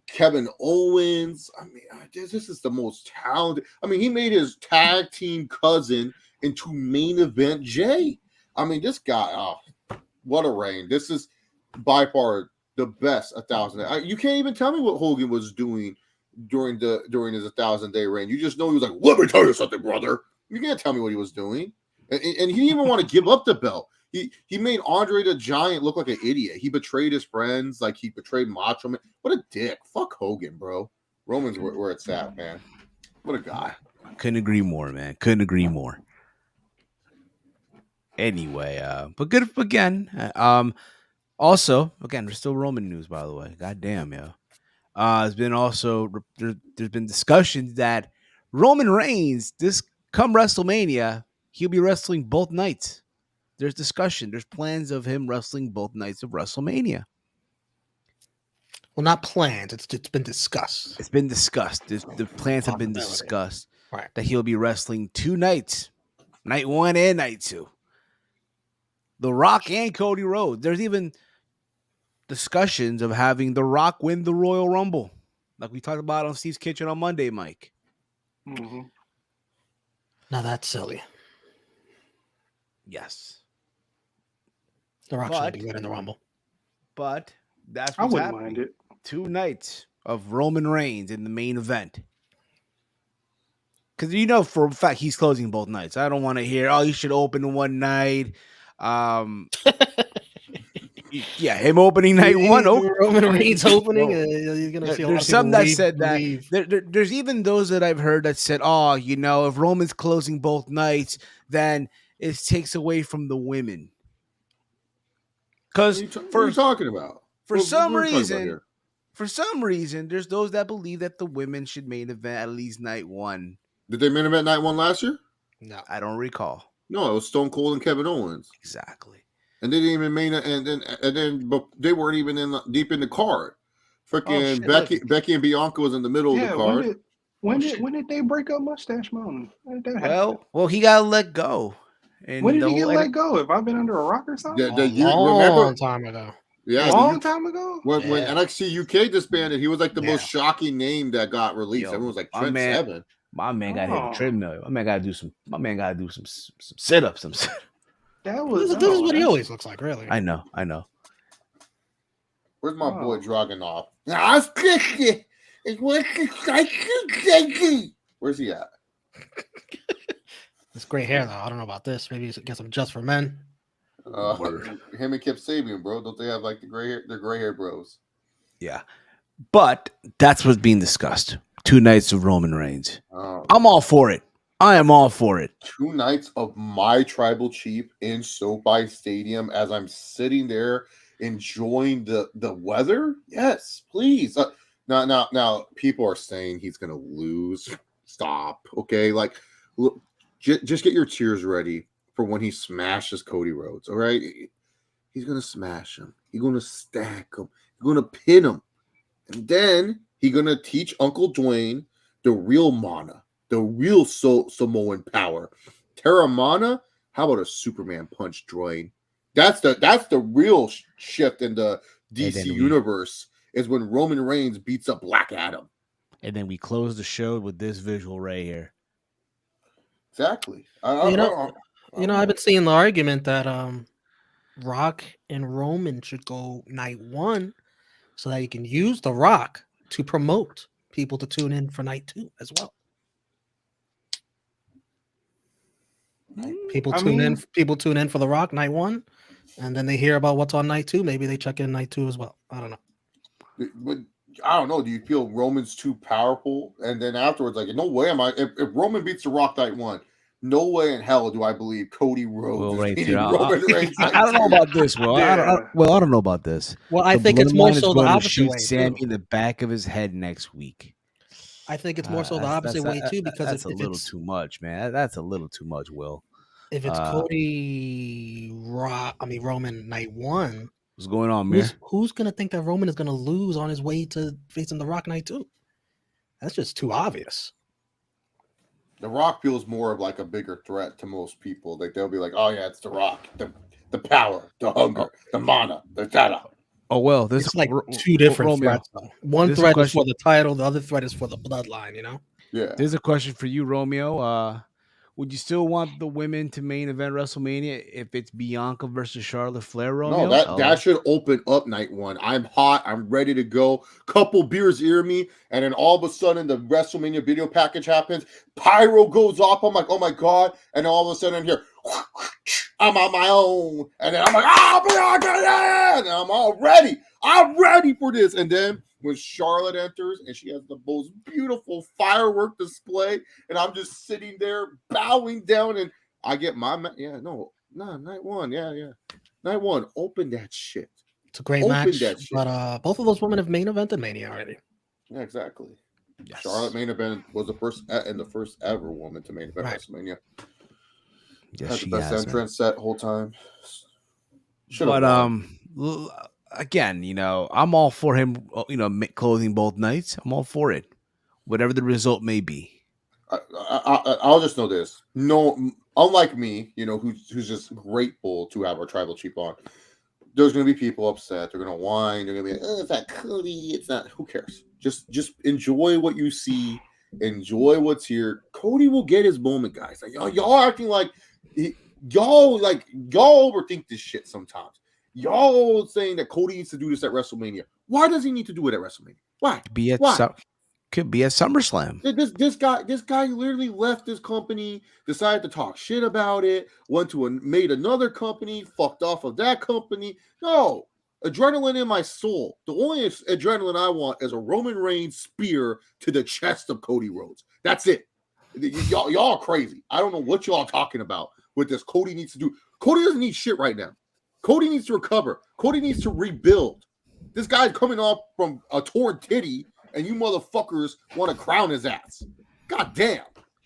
Kevin Owens. I mean, this is the most talented. I mean, he made his tag team cousin into main event Jay. I mean, this guy, what a reign. This is by far the best 1,000. You can't even tell me what Hogan was doing during his 1,000-day reign. You just know he was like, let me tell you something, brother. You can't tell me what he was doing. And he didn't even want to give up the belt. He made Andre the Giant look like an idiot. He betrayed his friends, like he betrayed Macho Man. What a dick. Fuck Hogan, bro. Roman's where it's at, man. What a guy. Couldn't agree more, man. Couldn't agree more. Anyway, but good again. Also, again, there's still Roman news, by the way. God damn, yo. There's been discussions that Roman Reigns, this come WrestleMania, he'll be wrestling both nights. There's discussion. There's plans of him wrestling both nights of WrestleMania. Well, not planned. It's been discussed. It's been discussed. The plans have been discussed. Right. That he'll be wrestling 2 nights, night 1 and night 2. The Rock and Cody Rhodes. There's even discussions of having The Rock win the Royal Rumble, like we talked about on Steve's Kitchen on Monday, Mike. Mm-hmm. Now that's silly. Yes. The Rock should be winning the Rumble. But that's I what's wouldn't happening. mind it. 2 nights of Roman Reigns in the main event. Because for a fact he's closing both nights. I don't want to hear, he should open one night. Yeah, him opening night 1. Roman Reigns opening. You're gonna see a lot there's of some people that said that. leave. There's even those that I've heard that said, if Roman's closing both nights, then it takes away from the women. Because what are you talking about? For some reason, there's those that believe that the women should main event at least night 1. Did they main event night 1 last year? No, I don't recall. No, it was Stone Cold and Kevin Owens. Exactly. And they didn't even main it, and then but they weren't even deep in the card. Freaking Becky and Bianca was in the middle of the card. When did they break up Mustache Mountain? When did that happen? Well, he got let go. And When did the he get whole let go? Have I been under a rock or something? Long time ago. Yeah, Long time ago. when Yeah. NXT UK disbanded, he was like the Yeah. most shocking name that got released. Yo, Everyone was like my Trent man- Seven. My man got to hit the Oh. treadmill. My man got to do some. My man got to do some sit-ups. That was This is what he always looks like, really. I know. Where's my boy Oh. Dragunov? Where's he at? This gray hair, though. I don't know about this. Maybe get some just for men. Him and Kip Sabian, bro. Don't they have like the gray hair? They're gray hair bros. Yeah, but that's what's being discussed. 2 nights of Roman Reigns. Oh. I'm all for it. I am all for it. 2 nights of my tribal chief in SoFi Stadium as I'm sitting there enjoying the weather. Yes, please. Now, people are saying he's gonna lose. Stop. Okay, like, look, just get your tears ready for when he smashes Cody Rhodes. All right, he's gonna smash him. He's gonna stack him. He's gonna pin him, and then he's gonna teach Uncle Dwayne the real mana. The real Samoan power. Terra Mana, how about a Superman punch, Dwayne? That's the real shift in the DC universe is when Roman Reigns beats up Black Adam. And then we close the show with this visual right here. Exactly. I've been seeing the argument that Rock and Roman should go night 1 so that you can use the Rock to promote people to tune in for night 2 as well. People tune in for the Rock night 1, and then they hear about what's on night 2. Maybe they check in night 2 as well. I don't know. But I don't know. Do you feel Roman's too powerful? And then afterwards, like, no way am I. If Roman beats the Rock night 1, no way in hell do I believe Cody Rhodes is beating Roman Reigns. I don't know about this, Will. I don't know about this. Well, I think it's more so the opposite shoot way. Sammy Too. in the back of his head next week. I think it's more so the opposite way too, because that's a little too much, man. That's a little too much, Will. If it's Roman night 1, what's going on, man? Who's gonna think that Roman is gonna lose on his way to facing the Rock night 2? That's just too obvious. The Rock feels more of like a bigger threat to most people. Like they'll be like, "Oh yeah, it's the Rock, the power, the hunger, the mana, the data." Oh well, this is like 2 different Romeo. threats. Though. One threat is for the title, the other threat is for the bloodline. You know. Yeah. There's a question for you, Romeo. Would you still want the women to main event WrestleMania if it's Bianca versus Charlotte Flair, Romeo? No, that should open up night 1. I'm hot. I'm ready to go. Couple beers ear me, and then all of a sudden the WrestleMania video package happens. Pyro goes off. I'm like, oh my god! And all of a sudden here, I'm on my own, and then I'm like, Bianca, yeah! And I'm all ready. I'm ready for this. And then when Charlotte enters and she has the most beautiful firework display, and I'm just sitting there bowing down, and I get my night 1, night 1, open that shit. It's a great match, but both of those women have main evented Mania already. Yeah, exactly. Yes. Charlotte main event was the first ever woman to main event WrestleMania. Yes, had she the best has, entrance set whole time. Again, I'm all for him, closing both nights. I'm all for it, whatever the result may be. I'll just know this. No, unlike me, who's just grateful to have our tribal chief on. There's going to be people upset. They're going to whine. They're going to be like, "Oh, it's not Cody. It's not." Who cares? Just enjoy what you see. Enjoy what's here. Cody will get his moment, guys. Like y'all acting like y'all overthink this shit sometimes. Y'all saying that Cody needs to do this at WrestleMania. Why does he need to do it at WrestleMania? Why? Could be at SummerSlam. This guy literally left his company, decided to talk shit about it, made another company, fucked off of that company. No, adrenaline in my soul. The only adrenaline I want is a Roman Reigns spear to the chest of Cody Rhodes. That's it. Y'all are crazy. I don't know what y'all are talking about with this. Cody needs to do. Cody doesn't need shit right now. Cody needs to recover. Cody needs to rebuild. This guy's coming off from a torn titty, and you motherfuckers want to crown his ass. God damn.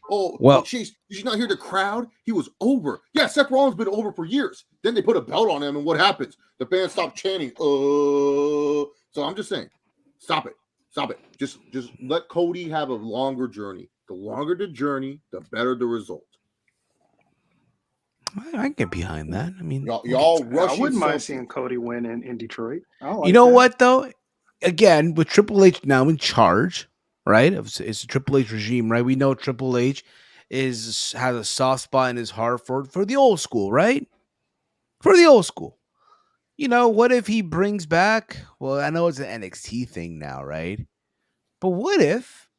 Oh, well, did you not hear the crowd? He was over. Yeah, Seth Rollins been over for years. Then they put a belt on him, and what happens? The band stopped chanting. So I'm just saying, stop it. Stop it. Just let Cody have a longer journey. The longer the journey, the better the result. I get behind that. I mean, Y'all I rushing wouldn't mind something. seeing Cody win in Detroit. I like you know that. what though? Again, with Triple H now in charge, right? It's a Triple H regime, right? We know Triple H has a soft spot in his heart for the old school, right? For the old school. You know, what if he brings back? Well, I know it's an NXT thing now, right? But what if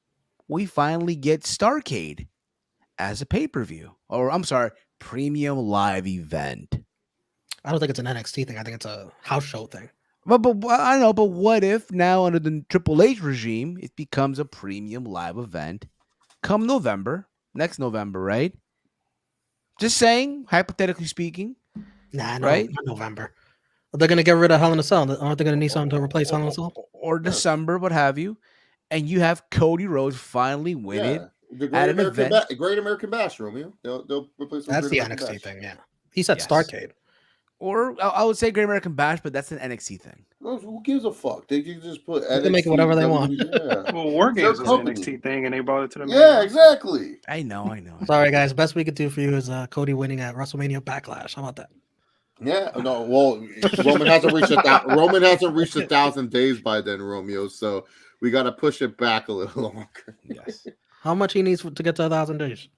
we finally get Starrcade as a pay-per-view? Or I'm sorry, premium live event. I don't think it's an NXT thing. I think it's a house show thing. But I know, but what if now under the Triple H regime, it becomes a premium live event come November, next November, right? Just saying, hypothetically speaking, Nah, no, right? not November. They're gonna get rid of Hell in a Cell. Aren't they gonna need something to replace Hell in a Cell? Or December, what have you, and you have Cody Rhodes finally win it The at an event. Great American Bash, Romeo. They'll replace That's the American NXT Bash. thing. Yeah, he said Yes. Starrcade. Or I would say Great American Bash, but that's an NXT thing. Who gives a fuck? They can just put They can make it whatever they want. Yeah. Well, War Their Games was an company. NXT thing, and they brought it to the main Yeah, roster. exactly. I know. Sorry, guys. Best we could do for you is Cody winning at WrestleMania Backlash. How about that? Yeah, no. Well, Roman hasn't reached Roman hasn't reached 1,000 days by then, Romeo. So we got to push it back a little longer. Yes. How much he needs to get to 1,000 days?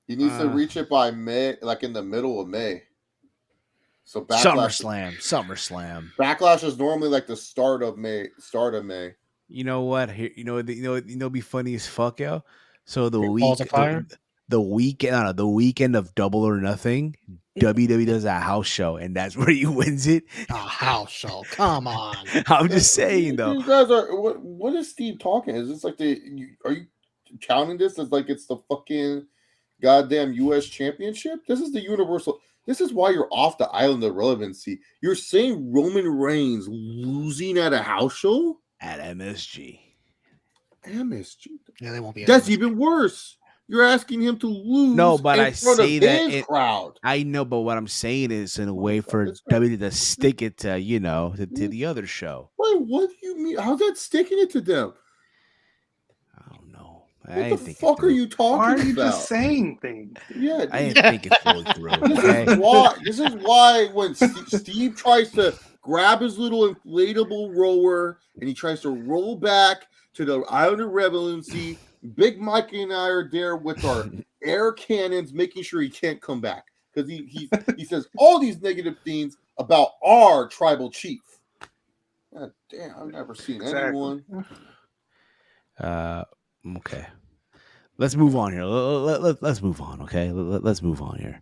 He needs to reach it by May, like in the middle of May. So SummerSlam. Backlash is normally like the start of May. You know what? Here, you know, be funny as fuck, yo. So the Balls of Fire? the weekend of Double or Nothing, WWE does a house show, and that's where he wins it. A house show. Come on. I'm just saying, though. You guys are what is Steve talking? Is this like are you counting this as like it's the fucking goddamn US championship? This is the universal. This is why you're off the island of relevancy. You're saying Roman Reigns losing at a house show? At MSG. Yeah, they won't be. That's even worse. You're asking him to lose. No, but I say that his crowd. I know, but what I'm saying is in a way for WWE to stick it to to the other show. Wait, what do you mean? How's that sticking it to them? I don't know. What the fuck are you talking about? Why are you just saying things? Yeah, I didn't think it fully through. Okay? This is why when Steve tries to grab his little inflatable rower and he tries to roll back to the island of relevancy, Big Mike and I are there with our air cannons, making sure he can't come back because he says all these negative things about our tribal chief. God damn, I've never seen anyone. Okay. Let's move on here. Let's move on, okay? Let's move on here.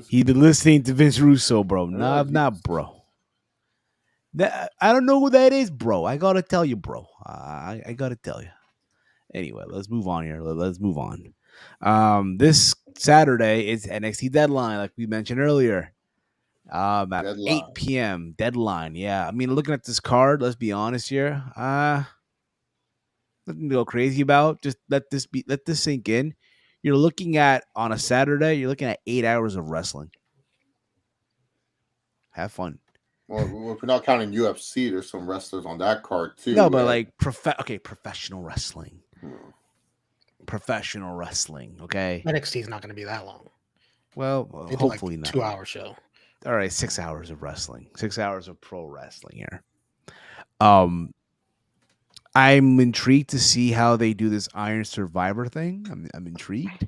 He been listening to Vince Russo, bro. Not bro. I don't know who that is, bro. I gotta tell you, bro. I gotta tell you. Anyway, let's move on here. Let's move on. This Saturday is NXT Deadline, like we mentioned earlier. At Deadline. 8 p.m. Deadline. Yeah, I mean, looking at this card, let's be honest here. Nothing to go crazy about. Just let this sink in. You're looking at on a Saturday. You're looking at 8 hours of wrestling. Have fun. Well, if we're not counting UFC, there's some wrestlers on that card too. No, but like professional wrestling. Professional wrestling. Okay. NXT is not going to be that long. Well, hopefully not. 2-hour show. All right, 6 hours of wrestling. 6 hours of pro wrestling here. I'm intrigued to see how they do this Iron Survivor thing. I'm intrigued.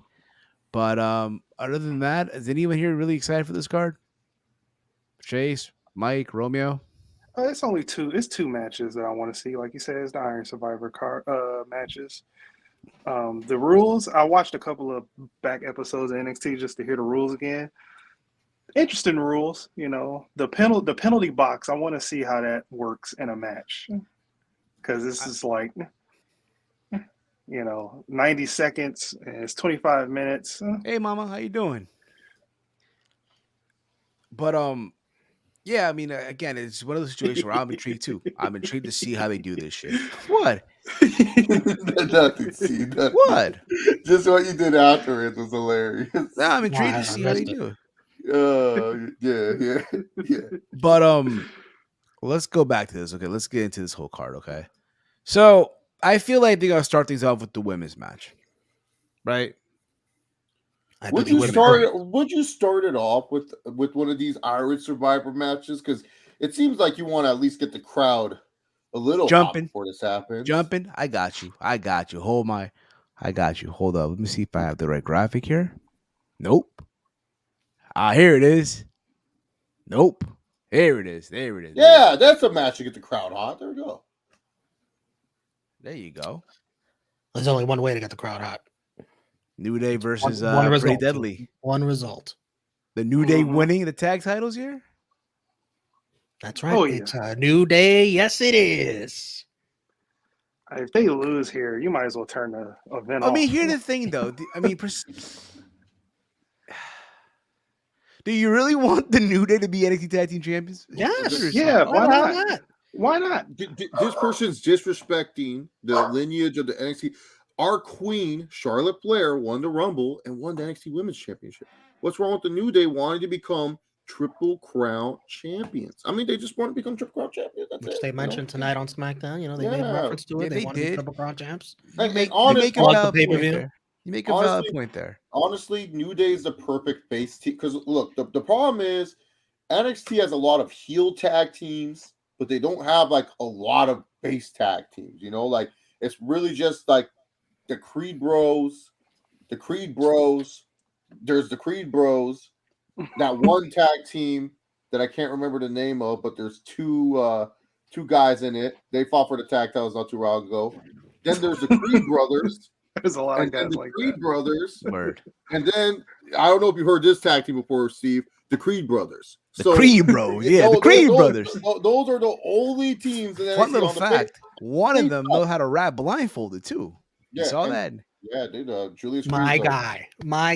But other than that, is anyone here really excited for this card? Chase, Mike, Romeo? It's only two. It's two matches that I want to see. Like you said, it's the Iron Survivor matches. The rules. I watched a couple of back episodes of NXT just to hear the rules again. Interesting rules. You know, the penalty box. I want to see how that works in a match because this is like, 90 seconds and it's 25 minutes. Hey, mama, how you doing? But yeah, I mean, again, it's one of those situations where I'm intrigued too. I'm intrigued to see how they do this shit. What? Nothing. What? Just what you did afterwards was hilarious. No, I'm intrigued to see how they do it. Yeah. But let's go back to this. Okay, let's get into this whole card. Okay, so I feel like they're gonna start things off with the women's match, right? Would you start it off with one of these Irish Survivor matches? Because it seems like you want to at least get the crowd a little Jumping hot before this happens. Jumping. I got you. I got you. I got you. Hold up. Let me see if I have the right graphic here. Nope. Here it is. Nope. Here it is. There it is. Yeah, that's a match to get the crowd hot. There we go. There you go. There's only one way to get the crowd hot. New Day versus one Pretty result. Deadly. One result. The New Day winning the tag titles here? That's right. Oh, yeah. It's a New Day. Yes, it is. If they lose here, you might as well turn the event I off. mean, here's the thing, though. I mean, do you really want the New Day to be NXT Tag Team Champions? Yes. Yeah, why not? not? Why not? This person's disrespecting the lineage of the NXT. Our queen, Charlotte Flair, won the Rumble and won the NXT Women's Championship. What's wrong with the New Day wanting to become Triple Crown champions? I mean, they just want to become Triple Crown champions. That's Which it, they mentioned tonight on SmackDown. They made reference to it. Yeah, they want to be Triple Crown champs. You make a Honestly- valid point pay-per-view. there. You make a valid point there. Honestly, New Day is the perfect base team. Because look, the problem is NXT has a lot of heel tag teams, but they don't have like a lot of base tag teams. Like it's really just like the Creed Bros. There's the Creed Bros. That one tag team that I can't remember the name of, but there's two guys in it. They fought for the tag titles not too long ago. Then there's the Creed Brothers. There's a lot of guys the like Creed that. Brothers. Word. And then I don't know if you heard this tag team before, Steve. The Creed Brothers. The Creed Bros. Yeah, the Creed Brothers. Those are the only teams. In Fun NXT little on the fact. base. One of them know how to rap blindfolded too. You saw and- that? Yeah, dude. Julius. My Creed,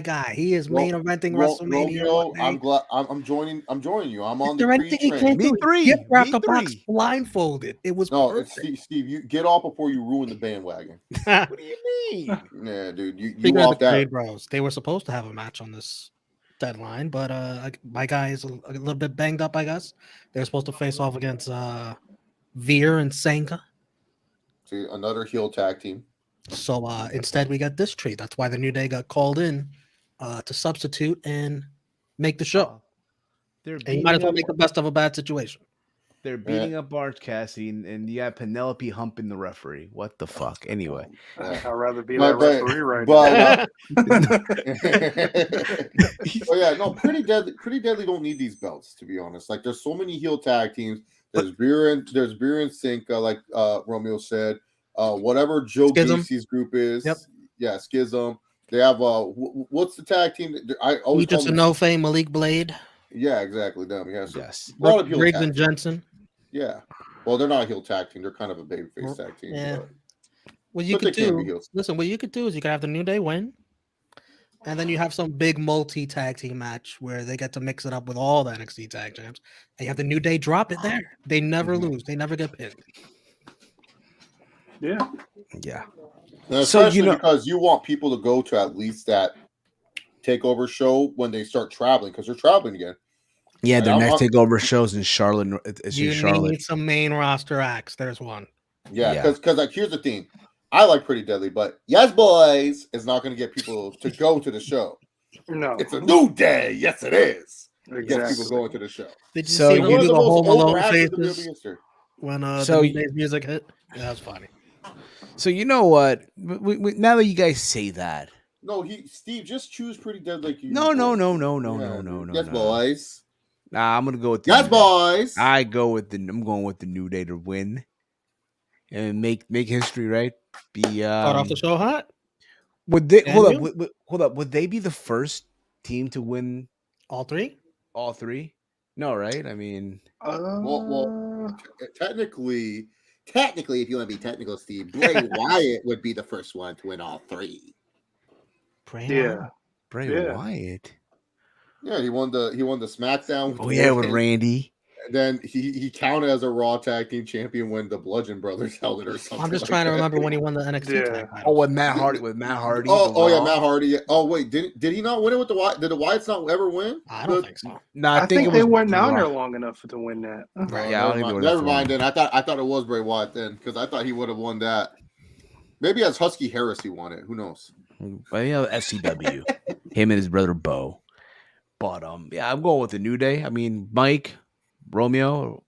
guy. He is main eventing WrestleMania. Romeo, I'm glad. I'm joining you. I'm on Is the there Creed anything he train. can't do? Me three. Gift wrapped Me a box three. blindfolded. It was No, it's perfect. Steve. You get off before you ruin the bandwagon. What do you mean? Yeah, dude. You Speaking of off the that. Creed Bros, they were supposed to have a match on this deadline, but my guy is a little bit banged up, I guess. They're supposed to face off against Veer and Sanka. See, another heel tag team. So instead, we got this treat. That's why the New Day got called in to substitute and make the show. And you might as well make the best of a bad situation. They're beating up Orange Cassidy, and you have Penelope humping the referee. What the fuck? Anyway. I'd rather be But- that referee right But Pretty Deadly don't need these belts, to be honest. Like, there's so many heel tag teams. There's Veer and Cinca, like Romeo said. Whatever Joe Schism. Gacy's group is. Yep. Yeah, Schism. They have what's the tag team? I always call Aegis them. Inoue, Malik Blade, Yeah, exactly. Them. Yeah. So Yes. a lot of heel Briggs tag and teams. Jensen. Yeah. Well, they're not a heel tag team. They're kind of a babyface tag team. Yeah. but- What you But could they can be do, heels. listen, what you could do is you could have the New Day win, and then you have some big multi-tag team match where they get to mix it up with all the NXT tag champs, and you have the New Day drop it there. They never lose. They never get pinned. Yeah. Yeah. And So, especially because you want people to go to at least that takeover show when they start traveling, because they're traveling again. Yeah, their I'm- next takeover shows in Charlotte. It's You in Charlotte. need some main roster acts. There's one. Yeah, Yeah. because like here's the thing. I like Pretty Deadly, but Yes Boys is not going to get people to go to the show. No. It's a new day. Yes, it is. Get people Exactly. going to the show. Did you So see you them One do of the the most Home Alone overactive WWE faces history. when So the you- New Day's music hit? Yeah, that was funny. So you know what? Now that you guys say that, No, Steve, just choose Pretty Deadly. Like you no. Yeah, Yes, no. boys. Nah, I'm gonna go with the Yes, New Day. boys. I'm going with the New Day to win and make history, right? Start off the show hot. Would they hold Daniel? up? Hold up. Would they be the first team to win All three. all three? No, right? I mean, Well, technically, if you want to be technical, Steve, Bray Wyatt would be the first one to win all three. Yeah. Bray Yeah. Wyatt. Yeah, he won the SmackDown. Oh yeah, with Randy. And then he counted as a Raw Tag Team Champion when the Bludgeon Brothers held it or something. I'm just like trying to that. remember when he won the NXT Yeah. tag title. Oh, with Matt Hardy. the Oh yeah, Raw. Matt Hardy. Yeah. Oh wait, did he not win it with the Wyatt? Did the Wyatts not ever win? I don't think so. No, I think it they was weren't down Raw. there long enough to win that. Right, yeah, I don't never think mind. it was Never mind. Then I thought it was Bray Wyatt then, because I thought he would have won that. Maybe as Husky Harris he won it. Who knows? But SCW. him and his brother Bo. But yeah, I'm going with the New Day. I mean, Mike, Romeo.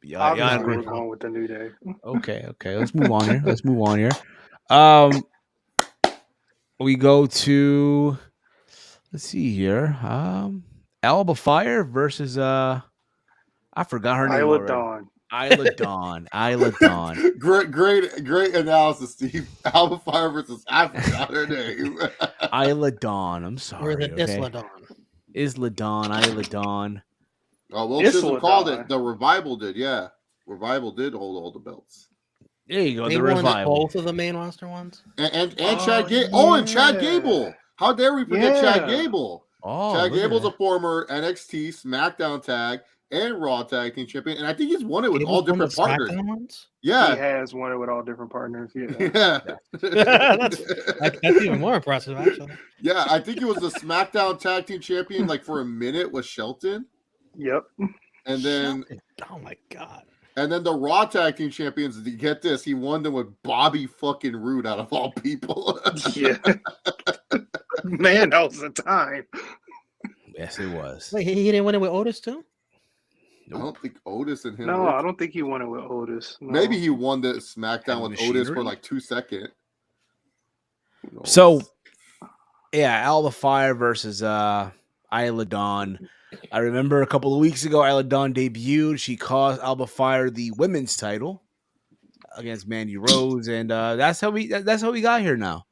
Yeah, I Obviously, agree. we're going with the New Day. Okay. Let's move on here. We go to, let's see here. Alba Fire versus I forgot her name Isla already. Dawn. Isla Dawn. Great analysis, Steve. Alba Fire versus I forgot her name. Isla Dawn. I'm Or sorry. the Okay. Isla Dawn. Isla Dawn. Oh, Will Isla Chisholm called Dawn. it. The Revival did, yeah. Revival did hold all the belts. There you go. They The won Revival. both of the main roster ones. And Oh, Chad Gable. Oh, and Chad yeah. Gable. How dare we forget Chad Yeah. Gable? Oh, Chad look at Gable's a that. former NXT SmackDown tag and Raw tag team champion, and I think he's won it with Gable's all won the different partners. SmackDown ones? He Yeah, has won it with all different partners. Yeah. yeah. That's even more impressive, actually. Yeah, I think he was the SmackDown tag team champion like for a minute with Shelton, Yep. and then Oh my god. and then the Raw tag team champions. Get this, he won them with Bobby fucking Roode out of all people. Yeah. Man, that was a time. Yes, it was. Wait, he didn't win it with Otis too? I don't think Otis and him. No, worked. I don't think he won it with Otis. No. Maybe he won the SmackDown Heavy with Otis for Machinery? like 2 seconds. So, yeah, Alba Fire versus Isla Dawn. I remember a couple of weeks ago, Isla Dawn debuted. She cost Alba Fire the women's title against Mandy Rose, and that's how we got here now.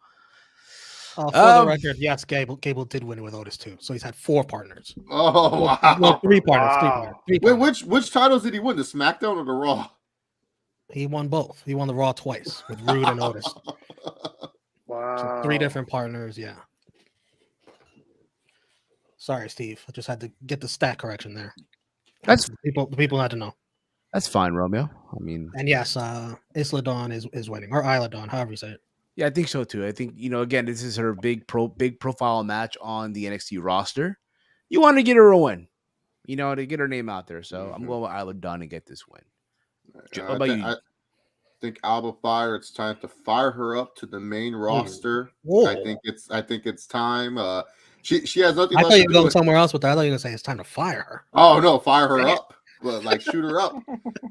For the record, yes, Gable did win it with Otis too. So he's had 4 partners. Oh Well, wow! 3 partners. Wow. 3 Wait, partners. which titles did he win? The SmackDown or the Raw? He won both. He won the Raw twice with Rude and Otis. Wow. So 3 different partners. Yeah. Sorry, Steve. I just had to get the stat correction there. That's The people had to know. that's fine, Romeo. I mean, And yes, Isla Dawn is winning, or Isla Dawn, however you say it. yeah, I think so too. I think, again, this is her big profile match on the NXT roster. You want to get her a win, to get her name out there. So I'm going with Isla Dawn to get this win. What about you? I think Alba Fire. It's time to fire her up to the main roster. Whoa. I think it's time. She has nothing. I left thought to you were do going with- somewhere else with that. I thought you were going to say it's time to fire her. Oh no, fire her up. But like shoot her up.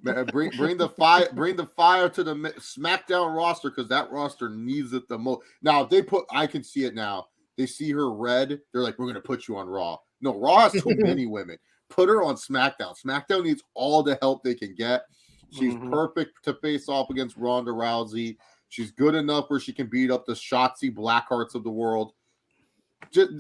Bring the fire to the SmackDown roster because that roster needs it the most. Now I can see it now. They see her red. They're like, we're gonna put you on Raw. No, Raw has too many women. Put her on SmackDown. SmackDown needs all the help they can get. She's perfect to face off against Ronda Rousey. She's good enough where she can beat up the Shotzi Blackhearts of the world. Just,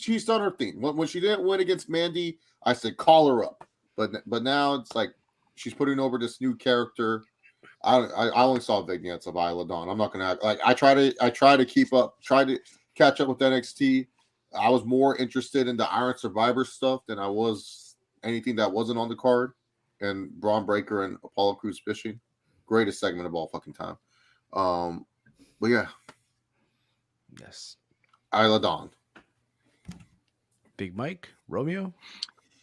she's done her thing. When she didn't win against Mandy, I said call her up. But now it's like she's putting over this new character. I only saw vignettes of Isla Dawn. I'm not gonna act like I try to keep up, try to catch up with NXT. I was more interested in the Iron Survivor stuff than I was anything that wasn't on the card. And Braun Breaker and Apollo Crews fishing, greatest segment of all fucking time. But yeah, Yes. Isla Dawn. Big Mike, Romeo.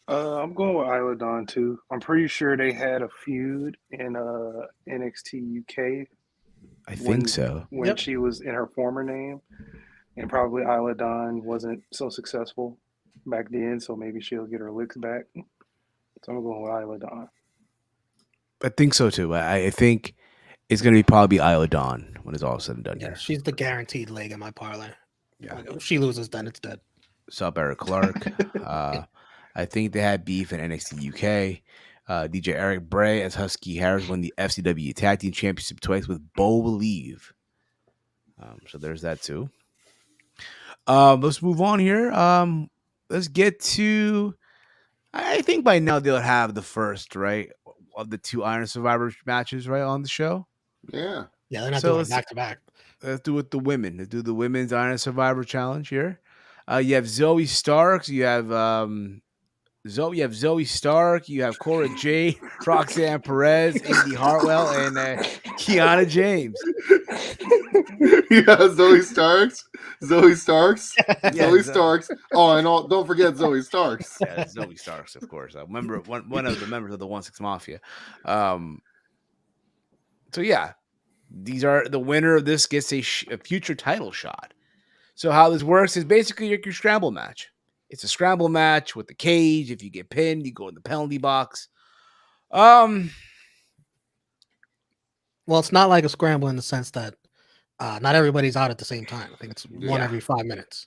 I'm going with Isla Dawn too. I'm pretty sure they had a feud in NXT UK I think so. when Yep. she was in her former name, and probably Isla Dawn wasn't so successful back then, so maybe she'll get her licks back. So I'm going with Isla Dawn. I think so too. I think it's going to probably Isla Dawn when it's all said and done Yeah, here. she's the guaranteed leg in my parlay. Yeah. Like, if she loses, then it's dead. Sup, Eric Clark. I think they had beef in NXT UK. DJ Eric Bray as Husky Harris won the FCW Tag Team Championship twice with Bo Believe. So there's that too. Let's move on here. Let's get to. I think by now they'll have the first right of the 2 Iron Survivor matches right on the show. Yeah. Yeah, they're not So doing let's- it back to back. Let's do it with the women. Let's do the women's Iron Survivor Challenge here. You have Zoe Starks. You have Zoe Stark. You have Cora Jade, Roxanne Perez, Indy Hartwell, and Kiana James. Yeah, Zoe Starks. Zoe Starks. Yeah, Zoe Starks. Oh, and don't forget Zoe Starks. Yeah, Zoe Starks, of course. I remember one of the members of the 1-6 Mafia. So yeah, these are the winner of this gets a future title shot. So how this works is basically your scramble match. It's a scramble match with the cage. If you get pinned, you go in the penalty box. Well, it's not like a scramble in the sense that not everybody's out at the same time. I think it's one every 5 minutes.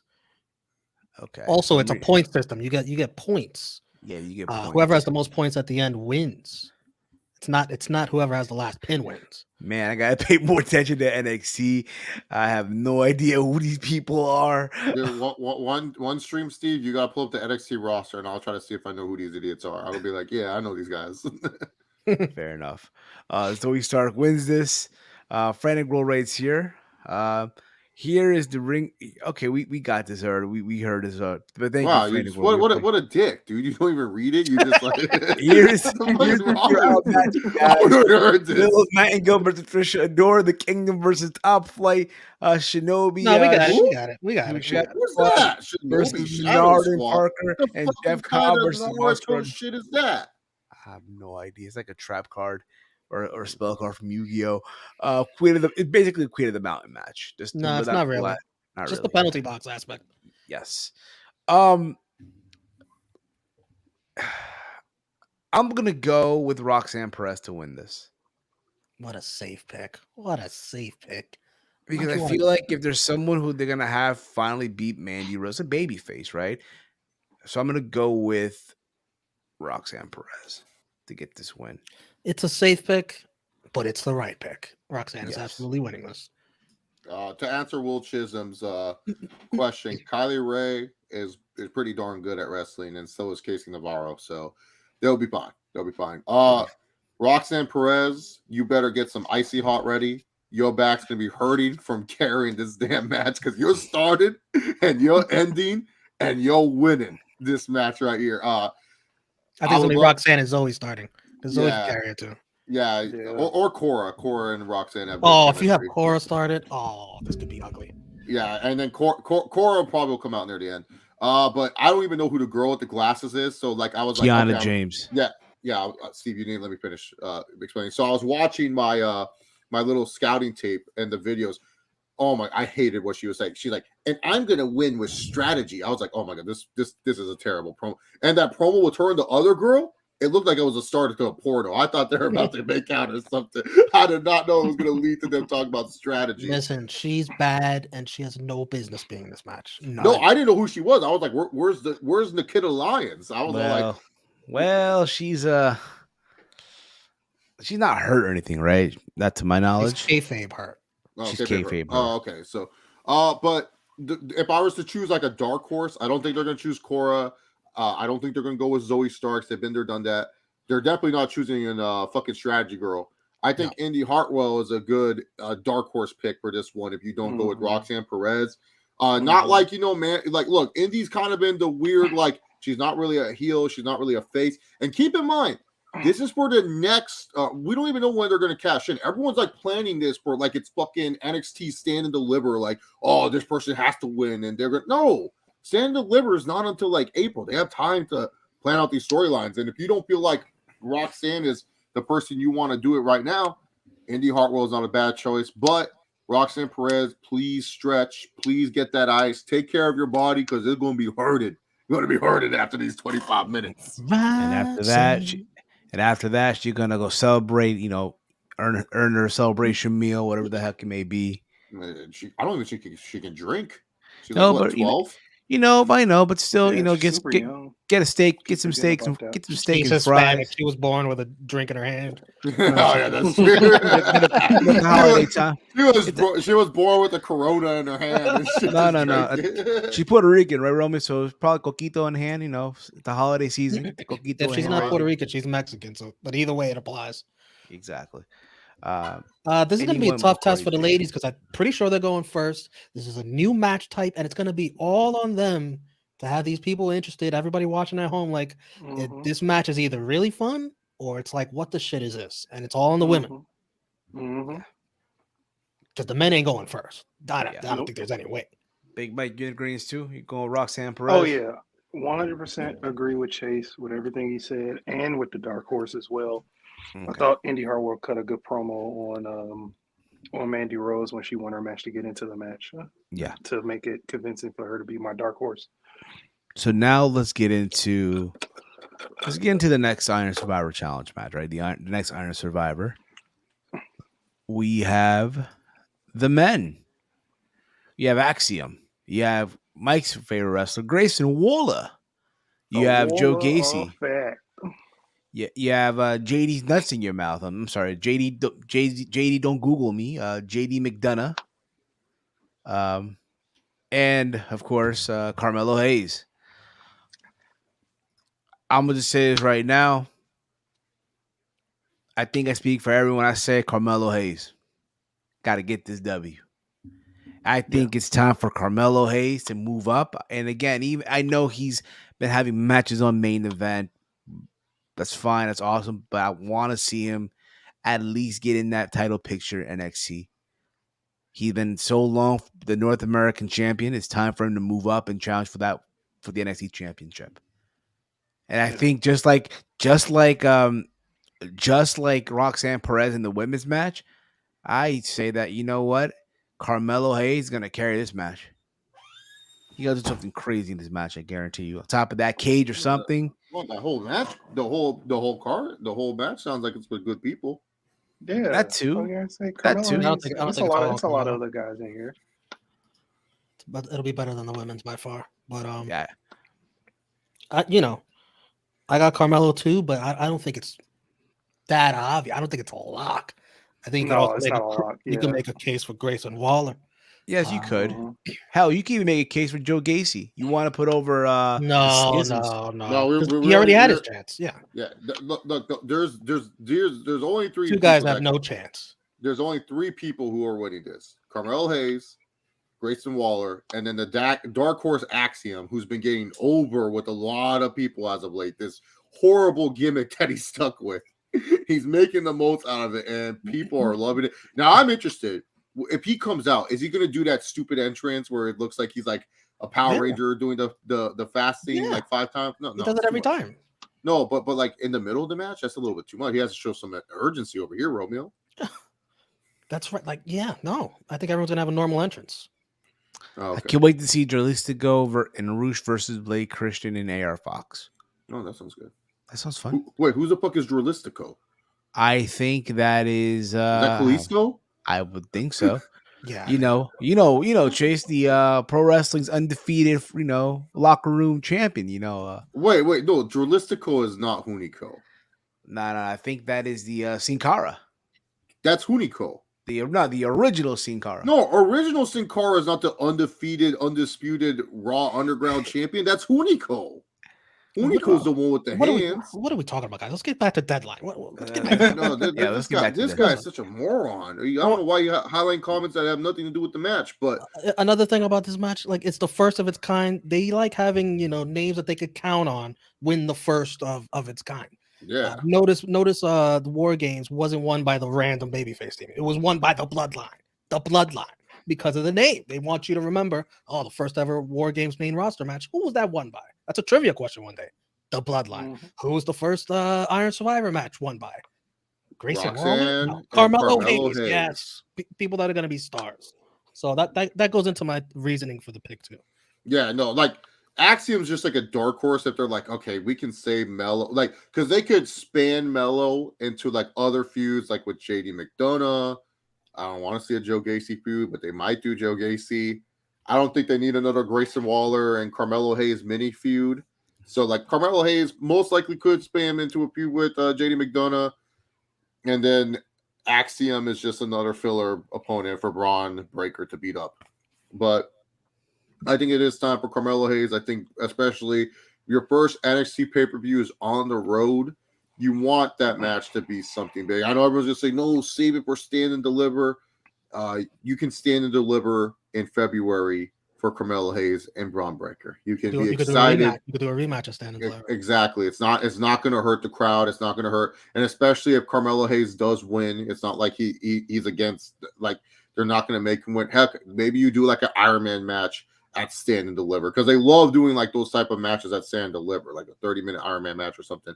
Okay. Also, so it's a point system. You get points. Yeah, you get points. Whoever has the most points at the end wins. It's not whoever has the last pin wins. Man, I gotta pay more attention to NXT. I have no idea who these people are. Dude, one stream, Steve, you gotta pull up the NXT roster, and I'll try to see if I know who these idiots are. I'll be like, yeah, I know these guys. Fair enough. Zoe Stark wins this. Frantic roll rates here. Here is the ring. Okay, we got this already. We heard this. But thank wow, you, just, Frantic. what a dick, dude! You don't even read it. You just like here's Little Nightingale versus Trisha Adore, the Kingdom versus Top Flight, Shinobi. No, we got it. We got it. Who's that? Versus Menard and Parker and Jeff Cobb versus What shit is that? I have no idea. It's like a trap card or a spell card from Yu-Gi-Oh. It's basically Queen of the Mountain match. No, it's not really. Not just really. the penalty box aspect. Yes. I'm gonna go with Roxanne Perez to win this. What a safe pick. What a safe pick. Because I feel like if there's someone who they're gonna have finally beat Mandy Rose, a babyface, right? So I'm gonna go with Roxanne Perez to get this win. It's a safe pick, but it's the right pick. Roxanne is absolutely winning this. To answer Will Chisholm's question, Kylie Ray is pretty darn good at wrestling, and so is Casey Navarro. So they'll be fine. They'll be fine. Roxanne Perez, you better get some icy hot ready. Your back's gonna be hurting from carrying this damn match because you're started and you're ending and you're winning this match right here. I think only Roxanne and Zoe starting. Because Zoe can carry it too. Yeah. Or Cora. Cora and Roxanne have if you have Cora started, this could be ugly. Yeah, and then Cora probably will come out near the end. But I don't even know who the girl with the glasses is. So like I was like Kiana James. Yeah. Steve, you didn't let me finish explaining. So I was watching my my little scouting tape and the videos. Oh my! I hated what she was saying. She's like, and I'm gonna win with strategy. I was like, oh my god, this is a terrible promo. And that promo with her and the other girl, it looked like it was a start to a porno. I thought they were about to make out or something. I did not know it was going to lead to them talking about strategy. Listen, she's bad, and she has no business being in this match. No, I didn't know who she was. I was like, where's Nikita Lyons? I was well, she's not hurt or anything, right? Not to my knowledge. She's kayfabe hurt. She's kayfabe hurt. Oh, okay. So, but if I was to choose like a dark horse, I don't think they're going to choose Cora. I don't think they're going to go with Zoe Starks. They've been there, done that. They're definitely not choosing a fucking strategy girl. I think Indy Hartwell is a good dark horse pick for this one if you don't go with Roxanne Perez. Not like, man, like, look, Indy's kind of been the weird, like, she's not really a heel. She's not really a face. And keep in mind, this is for the next, we don't even know when they're going to cash in. Everyone's like planning this for like it's fucking NXT Stand and Deliver. Like, oh, this person has to win. And they're going to, no. Stand and Deliver is not until like April. They have time to plan out these storylines. And if you don't feel like Roxanne is the person you want to do it right now, Indy Hartwell is not a bad choice. But Roxanne Perez, please stretch. Please get that ice. Take care of your body because it's going to be hurted. You're going to be hurted after these 25 minutes. And after that, she's going to go celebrate, earn her celebration meal, whatever the heck it may be. I don't even think she can drink. She's no, like, but 12? I know, but still, get a steak, get some steaks, get some steak and fries. She was born with a drink in her hand. Oh yeah, that's true. Holiday time. She was born with a Corona in her hand. No. She's Puerto Rican, right, Roman? So it's probably coquito in hand. The holiday season. Coquito. If she's not Puerto Rican, she's Mexican. So, but either way, it applies. Exactly. This is going to be a tough test for the ladies because I'm pretty sure they're going first. This is a new match type, and it's going to be all on them to have these people interested. Everybody watching at home, like this match is either really fun or it's like, what the shit is this? And it's all on the women because the men ain't going first. I don't think there's any way. Big Mike, you agrees too? You going Roxanne Perez? Oh yeah, 100% agree with Chase with everything he said, and with the dark horse as well. Okay. I thought Indy Hartwell cut a good promo on Mandy Rose when she won her match to get into the match. Yeah. To make it convincing for her to be my dark horse. So now let's get into the next Iron Survivor Challenge match, right? The next Iron Survivor. We have the men. You have Axiom. You have Mike's favorite wrestler, Grayson Waller. You have Joe Gacy. Yeah, you have JD's nuts in your mouth. I'm sorry, JD. Don't Google me. JD McDonough. And of course, Carmelo Hayes. I'm gonna just say this right now. I think I speak for everyone. I say Carmelo Hayes got to get this W. I think it's time for Carmelo Hayes to move up. And again, even I know he's been having matches on main event. That's fine. That's awesome. But I want to see him at least get in that title picture in NXT. He's been so long the North American champion. It's time for him to move up and challenge for the NXT championship. And I think just like Roxanne Perez in the women's match, I say that, you know what? Carmelo Hayes is going to carry this match. He got to do something crazy in this match, I guarantee you. On top of that cage or something. Well, that whole match, the whole match sounds like it's with good people. Yeah, that too. That too. I don't think It's a lot of other guys in here. But it'll be better than the women's by far. But yeah, I got Carmelo too, but I don't think it's that obvious. I don't think it's a lock. I think you can make a case for Grayson Waller. Yes, you could. Hell, you can even make a case for Joe Gacy. You want to put over No. He already had his chance. Yeah. Look, there's only three. Two guys have no chance. There's only three people who are winning this: Carmelo Hayes, Grayson Waller, and then the dark horse Axiom, who's been getting over with a lot of people as of late. This horrible gimmick that he's stuck with. He's making the most out of it, and people are loving it. Now, I'm interested. If he comes out, is he going to do that stupid entrance where it looks like he's like a Power Ranger doing the fast scene like 5 times? No, he does it every time. No, but like in the middle of the match, that's a little bit too much. He has to show some urgency over here, Romeo. That's right. Like, I think everyone's gonna have a normal entrance. Oh, okay. I can't wait to see Dralistico and Roosh versus Blake Christian and AR Fox. Oh, that sounds good. That sounds fun. Wait, who the fuck is Dralistico? I think that is that Kalisto? I would think so. Yeah. You know, Chase, the pro wrestling's undefeated, locker room champion, Wait, no, Dralistico is not Hunico. No, I think that is the Sin Cara. That's Hunico. The original Sin Cara. No, original Sin Cara is not the undisputed Raw Underground champion. That's Hunico. Hunico's the one with the hands. What are we talking about, guys? Let's get back to Deadline. Let's get back this guy is such a moron. I don't know why you highlight comments that have nothing to do with the match. But another thing about this match, like it's the first of its kind. They like having names that they could count on win the first of its kind. Yeah. Notice. The War Games wasn't won by the random babyface team. It was won by the Bloodline. The Bloodline. Because of the name. They want you to remember, the first ever War Games main roster match. Who was that won by? That's a trivia question one day. The Bloodline. Mm-hmm. Who was the first Iron Survivor match won by? Grayson Waller? No. Carmelo Hayes. Yes. People that are going to be stars. So that goes into my reasoning for the pick too. Yeah, no, like Axiom's just like a dark horse if they're like, okay, we can save Mello. Like, because they could span Mello into like other feuds like with JD McDonough. I don't want to see a Joe Gacy feud, but they might do Joe Gacy. I don't think they need another Grayson Waller and Carmelo Hayes mini feud. So, like, Carmelo Hayes most likely could spam into a feud with JD McDonough. And then Axiom is just another filler opponent for Braun Breaker to beat up. But I think it is time for Carmelo Hayes. I think especially your first NXT pay-per-view is on the road. You want that match to be something big. I know everyone's going to say, no, save it for Stand and Deliver. You can stand and deliver in February for Carmelo Hayes and Braun Breaker. You can be excited. You could do a rematch of Stand and Deliver. Exactly. It's not going to hurt the crowd. It's not going to hurt. And especially if Carmelo Hayes does win, it's not like he's against, like, they're not going to make him win. Heck, maybe you do like an Iron Man match at Stand and Deliver because they love doing like those type of matches at Stand and Deliver, like a 30-minute Iron Man match or something.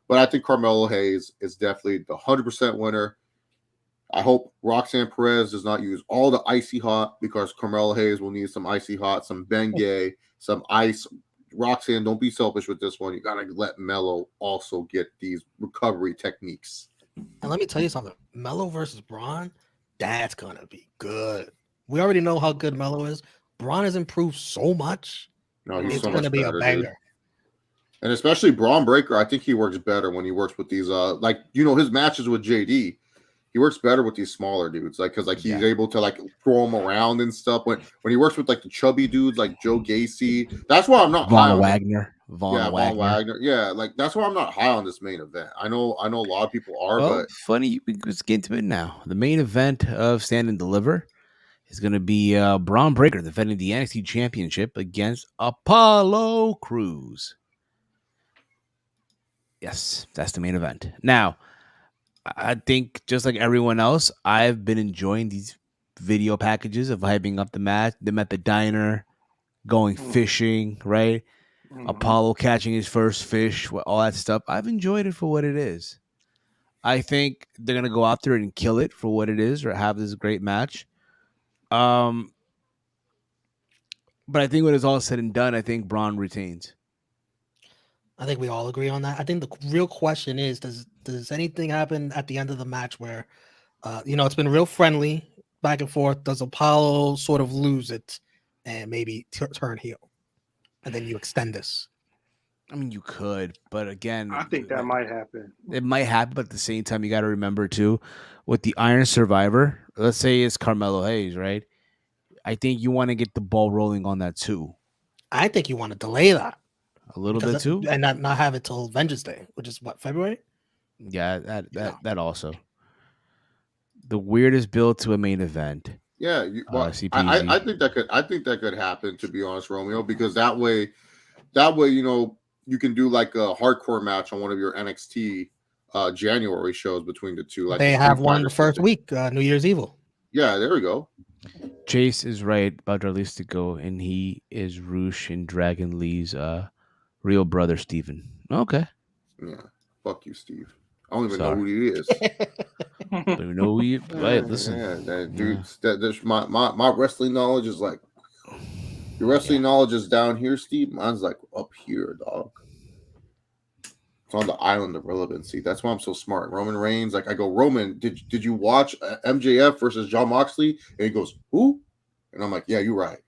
But I think Carmelo Hayes is definitely the 100% winner. I hope Roxanne Perez does not use all the icy hot because Carmelo Hayes will need some icy hot, some Bengay, some ice. Roxanne, don't be selfish with this one. You got to let Melo also get these recovery techniques. And let me tell you something. Melo versus Braun, that's going to be good. We already know how good Melo is. Braun has improved so much. No, he's It's so going much to be better, a banger. dude. And especially Braun Breaker, I think he works better when he works with these, his matches with JD. He works better with these smaller dudes, because he's able to throw them around and stuff. When he works with the chubby dudes like Joe Gacy, that's why I'm not high on Wagner. Von Wagner. Yeah, that's why I'm not high on this main event. I know a lot of people are, but funny, let's get into it now. The main event of Stand and Deliver is going to be Braun Breaker defending the NXT Championship against Apollo Crews. Yes, that's the main event. Now, I think just like everyone else, I've been enjoying these video packages of hyping up the match, them at the diner, going fishing, right? Apollo catching his first fish, all that stuff. I've enjoyed it for what it is. I think they're going to go out there and kill it for what it is or have this great match. But I think when it's all said and done, I think Braun retains. I think we all agree on that. I think the real question is, does anything happen at the end of the match where, it's been real friendly back and forth. Does Apollo sort of lose it and maybe turn heel? And then you extend this. I mean, you could, but again, I think that might happen. It might happen, but at the same time, you got to remember too, with the Iron Survivor, let's say it's Carmelo Hayes, right? I think you want to get the ball rolling on that too. I think you want to delay that a little bit too, and not have it till Vengeance Day, which is what, February? Yeah, that also. The weirdest build to a main event. Yeah, I think that could happen, to be honest, Romeo, because that way, you can do a hardcore match on one of your NXT January shows between the two. They have one the first week, New Year's Evil. Yeah, there we go. Chase is right about Darlistico, and he is Roosh and Dragon Lee's real brother, Steven. Okay. Yeah, fuck you, Steve. I don't even know who he is. Don't even know who he is. Right, listen. Yeah, dude. That's my wrestling knowledge is your wrestling knowledge is down here, Steve. Mine's up here, dog. It's on the island of relevancy. That's why I'm so smart. Roman Reigns, I go, Roman, did you watch MJF versus John Moxley? And he goes, who? And I'm like, yeah, you're right.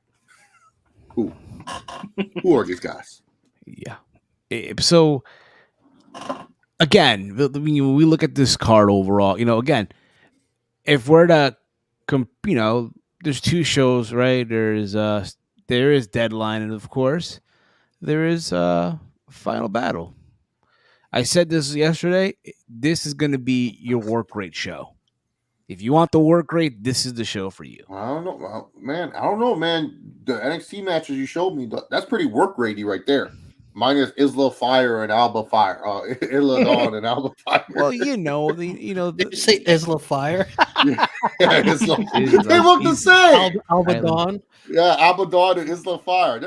Who? Who are these guys? Yeah. So again, when we look at this card overall, again, if we're to, there's two shows, right? There is Deadline, and of course, there is Final Battle. I said this yesterday. This is going to be your work rate show. If you want the work rate, this is the show for you. I don't know, man. The NXT matches you showed me, that's pretty work ratey right there. Minus Isla Fire and Alba Fire. Isla Dawn and Alba Fire. Well, did you say Isla Fire? Yeah, Isla. They look the same. Alba Dawn. Yeah, Alba Dawn and Isla Fire.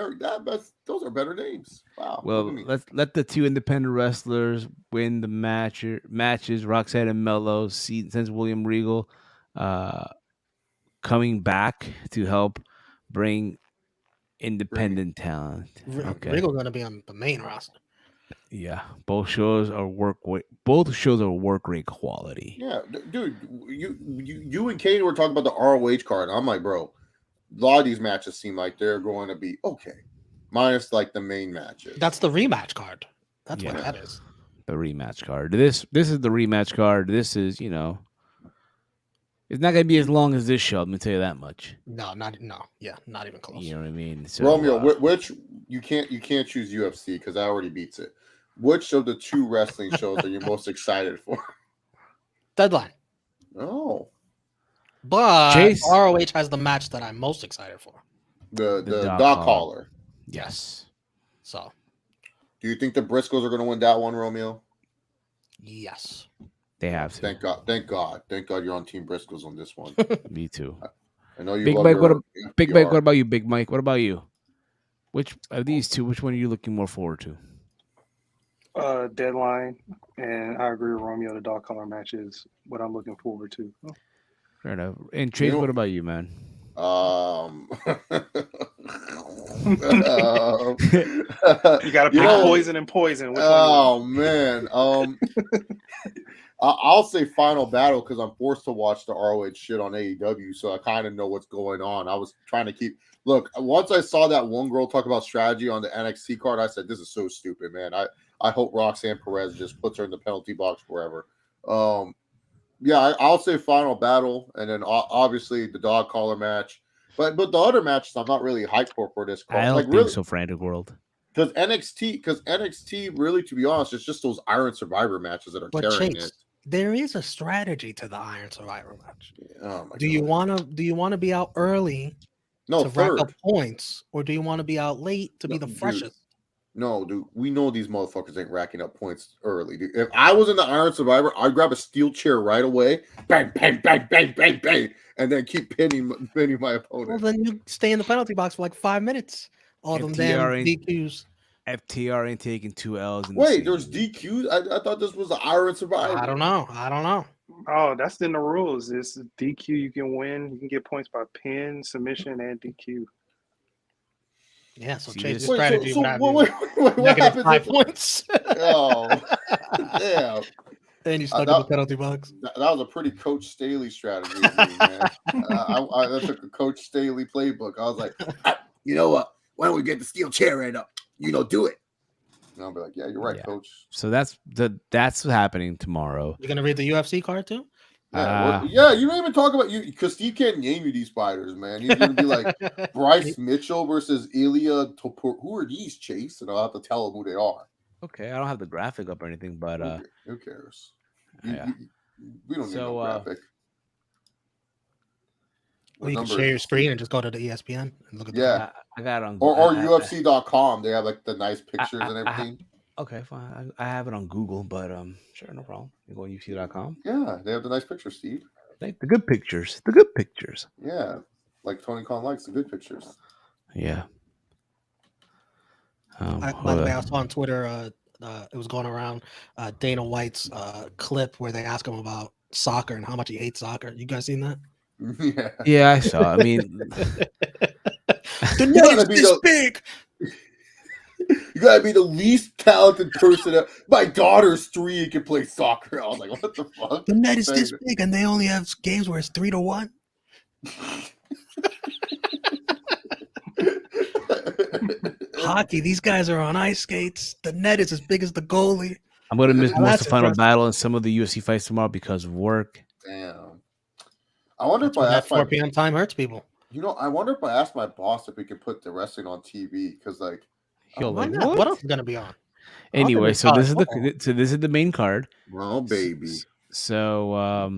Those are better names. Wow. Well, let's let the two independent wrestlers win the matches. Roxanne and Melo, since William Regal coming back to help bring independent talent. Okay. Regal's gonna be on the main roster. Yeah, both shows are work rate quality. Yeah, dude, you and Katie were talking about the ROH card. I'm like, bro, a lot of these matches seem like they're going to be okay, minus the main matches. That's the rematch card. That's what that is. The rematch card. This is the rematch card. This is it's not gonna be as long as this show. Let me tell you that much. Not even close. You know what I mean? So, Romeo, which you can't choose UFC because that already beats it. Which of the two wrestling shows are you most excited for? Deadline. Oh, but Chase, ROH has the match that I'm most excited for. The dog collar. Yes. So, do you think the Briscoes are going to win that one, Romeo? Yes. They have to. Thank God you're on Team Briscoes on this one. Me too. I know you. Big Mike, Big Mike, what about you, Big Mike? What about you? Which of these two? Which one are you looking more forward to? Deadline, and I agree with Romeo. The dog collar match is what I'm looking forward to. Fair enough. And Chase, what about you, man? You got to pick poison and poison. Which one man. I'll say Final Battle because I'm forced to watch the ROH shit on AEW, so I kind of know what's going on. I was trying to keep. Look, once I saw that one girl talk about strategy on the NXT card, I said, "This is so stupid, man." I hope Roxanne Perez just puts her in the penalty box forever. Yeah, I'll say Final Battle, and then obviously the dog collar match. But the other matches I'm not really hyped for this card. I don't think so, Frantic World. Because NXT, really, to be honest, it's just those Iron Survivor matches that are carrying it. There is a strategy to the Iron Survivor match. Oh do you want to be out early to rack up points, or do you want to be out late to be the freshest? No, dude, we know these motherfuckers ain't racking up points early. Dude. If I was in the Iron Survivor, I'd grab a steel chair right away, bang, bang, bang, bang, bang, bang, and then keep pinning my opponent. Well, then you stay in the penalty box for like 5 minutes. All them damn DQs. FTR ain't taking 2 L's. Wait, there's DQs? I thought this was the Iron Survivor. I don't know. Oh, that's in the rules. It's DQ. You can win. You can get points by pin, submission, and DQ. Yeah, so change the strategy. What happened? 5 points. Oh, damn. Then you stuck in the penalty box. That was a pretty Coach Staley strategy, man. I took a Coach Staley playbook. I was like, you know what? Why don't we get the steel chair right up? Do it. And I'll be like, yeah, you're right, Coach. So that's what's happening tomorrow. You're gonna read the UFC card too? Yeah, you don't even talk about you because Steve can't name you these fighters, man. He's gonna be like Bryce Mitchell versus Ilya Topor. Who are these, Chase? And I'll have to tell him who they are. Okay, I don't have the graphic up or anything, but who cares? We don't need no graphic. Well, you can share your screen and just go to the ESPN and look at the I got it on or UFC.com. They have like the nice pictures and everything. Okay, fine. I have it on Google, but sure, no problem. You go on UFC.com. Yeah, they have the nice pictures, Steve. Like the good pictures. The good pictures. Yeah, like Tony Khan likes the good pictures. Yeah. By the way, I saw on Twitter. It was going around Dana White's clip where they ask him about soccer and how much he hates soccer. You guys seen that? Yeah, I saw. I mean, the net is this big. You gotta be the least talented person. My daughter's 3 and can play soccer. I was like, what the fuck? The net is this big, and they only have games where it's 3-1. Hockey, these guys are on ice skates. The net is as big as the goalie. I'm gonna miss most of the final battle and some of the UFC fights tomorrow because of work. Damn. I wonder if I asked 4 p.m. time hurts people. I wonder if I asked my boss if we could put the wrestling on TV because, like, what else is gonna be on? Anyway, so this is the main card. Oh baby. So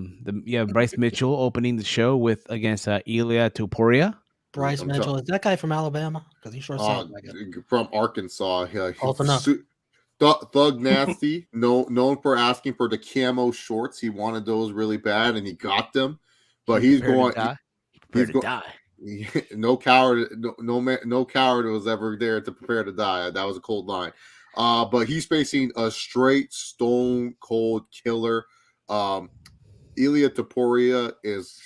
Bryce Mitchell opening the show against Ilya Topuria. Bryce Mitchell, is that guy from Alabama? Because he sure sounds like it. From Arkansas. Yeah, Thug Nasty, known for asking for the camo shorts. He wanted those really bad, and he got them. But he's going. He's going to die. No coward was ever there to prepare to die. That was a cold line. But he's facing a straight stone cold killer. Ilya Topuria is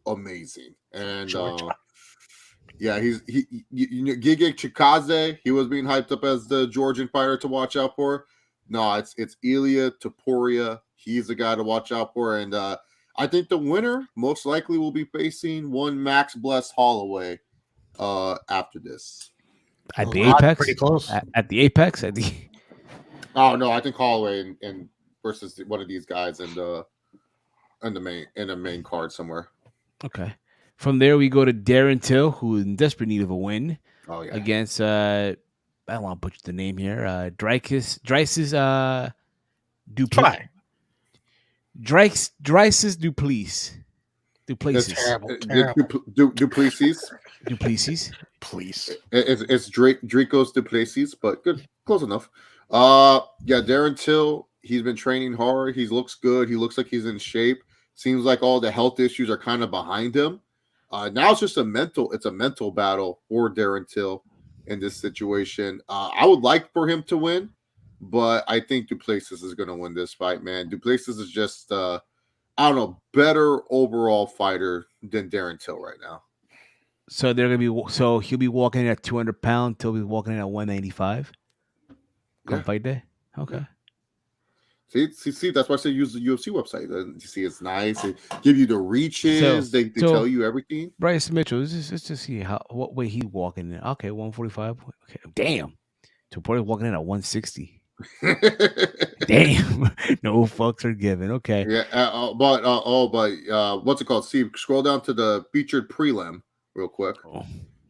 amazing, and he's Gigi Chikaze. He was being hyped up as the Georgian fighter to watch out for. No, it's Ilya Topuria. He's the guy to watch out for, and I think the winner most likely will be facing one Max Bless Holloway after this. At the Apex? Pretty close. At the Apex? Oh, no, I think Holloway and versus one of these guys in the main card somewhere. Okay. From there, we go to Darren Till, who is in desperate need of a win against, I don't want to butcher the name here, Drysis Duplessis. Drysis Duplessis. Terrible. Duplessis. Please. It's Dracos Duplessis, but good, close enough. Darren Till, he's been training hard. He looks good. He looks like he's in shape. Seems like all the health issues are kind of behind him. Now it's just a mental battle for Darren Till in this situation. I would like for him to win, but I think Duplessis is going to win this fight, man. Duplessis is just I don't know, better overall fighter than Darren Till right now. So they're gonna be so he'll be walking in at 200 pounds. He'll be walking in at 195. Come fight day. Okay. Yeah. See, that's why I say use the UFC website. You see, it's nice. They give you the reaches. They tell you everything. Bryce Mitchell, let's just see what way he's walking in. Okay, 145. Okay, damn. So probably walking in at 160. Damn. No fucks are given. Okay. Yeah, but what's it called? Steve, scroll down to the featured prelim real quick. Oh.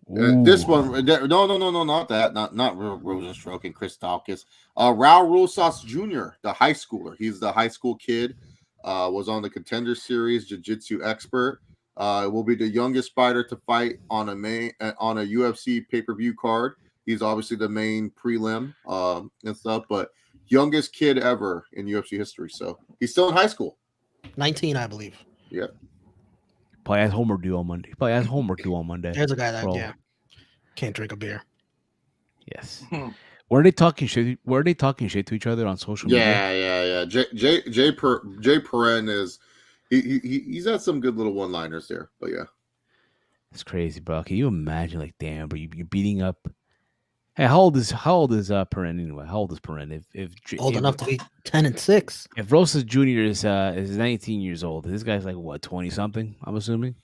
This one, no, not that, not Rosenstruck and Chris Dawkins. Raul Rosas Jr., the high schooler. He's the high school kid. Was on the Contender Series, jiu-jitsu expert. Will be the youngest fighter to fight on a UFC pay-per-view card. He's obviously the main prelim and stuff, but youngest kid ever in UFC history. So he's still in high school. 19, I believe. Yeah. Probably has homework due on Monday. There's a guy that can't drink a beer. Yes. Were they talking shit? To each other on social media? Yeah. Jay Perrin is he's had some good little one-liners there, but yeah, it's crazy, bro. Can you imagine? Like, damn, bro, you're beating up. Hey, how old is Perrin anyway? How old is Perrin? If old enough to be 10-6. If Rosas Jr. is 19 years old, this guy's like what, 20 something? I'm assuming.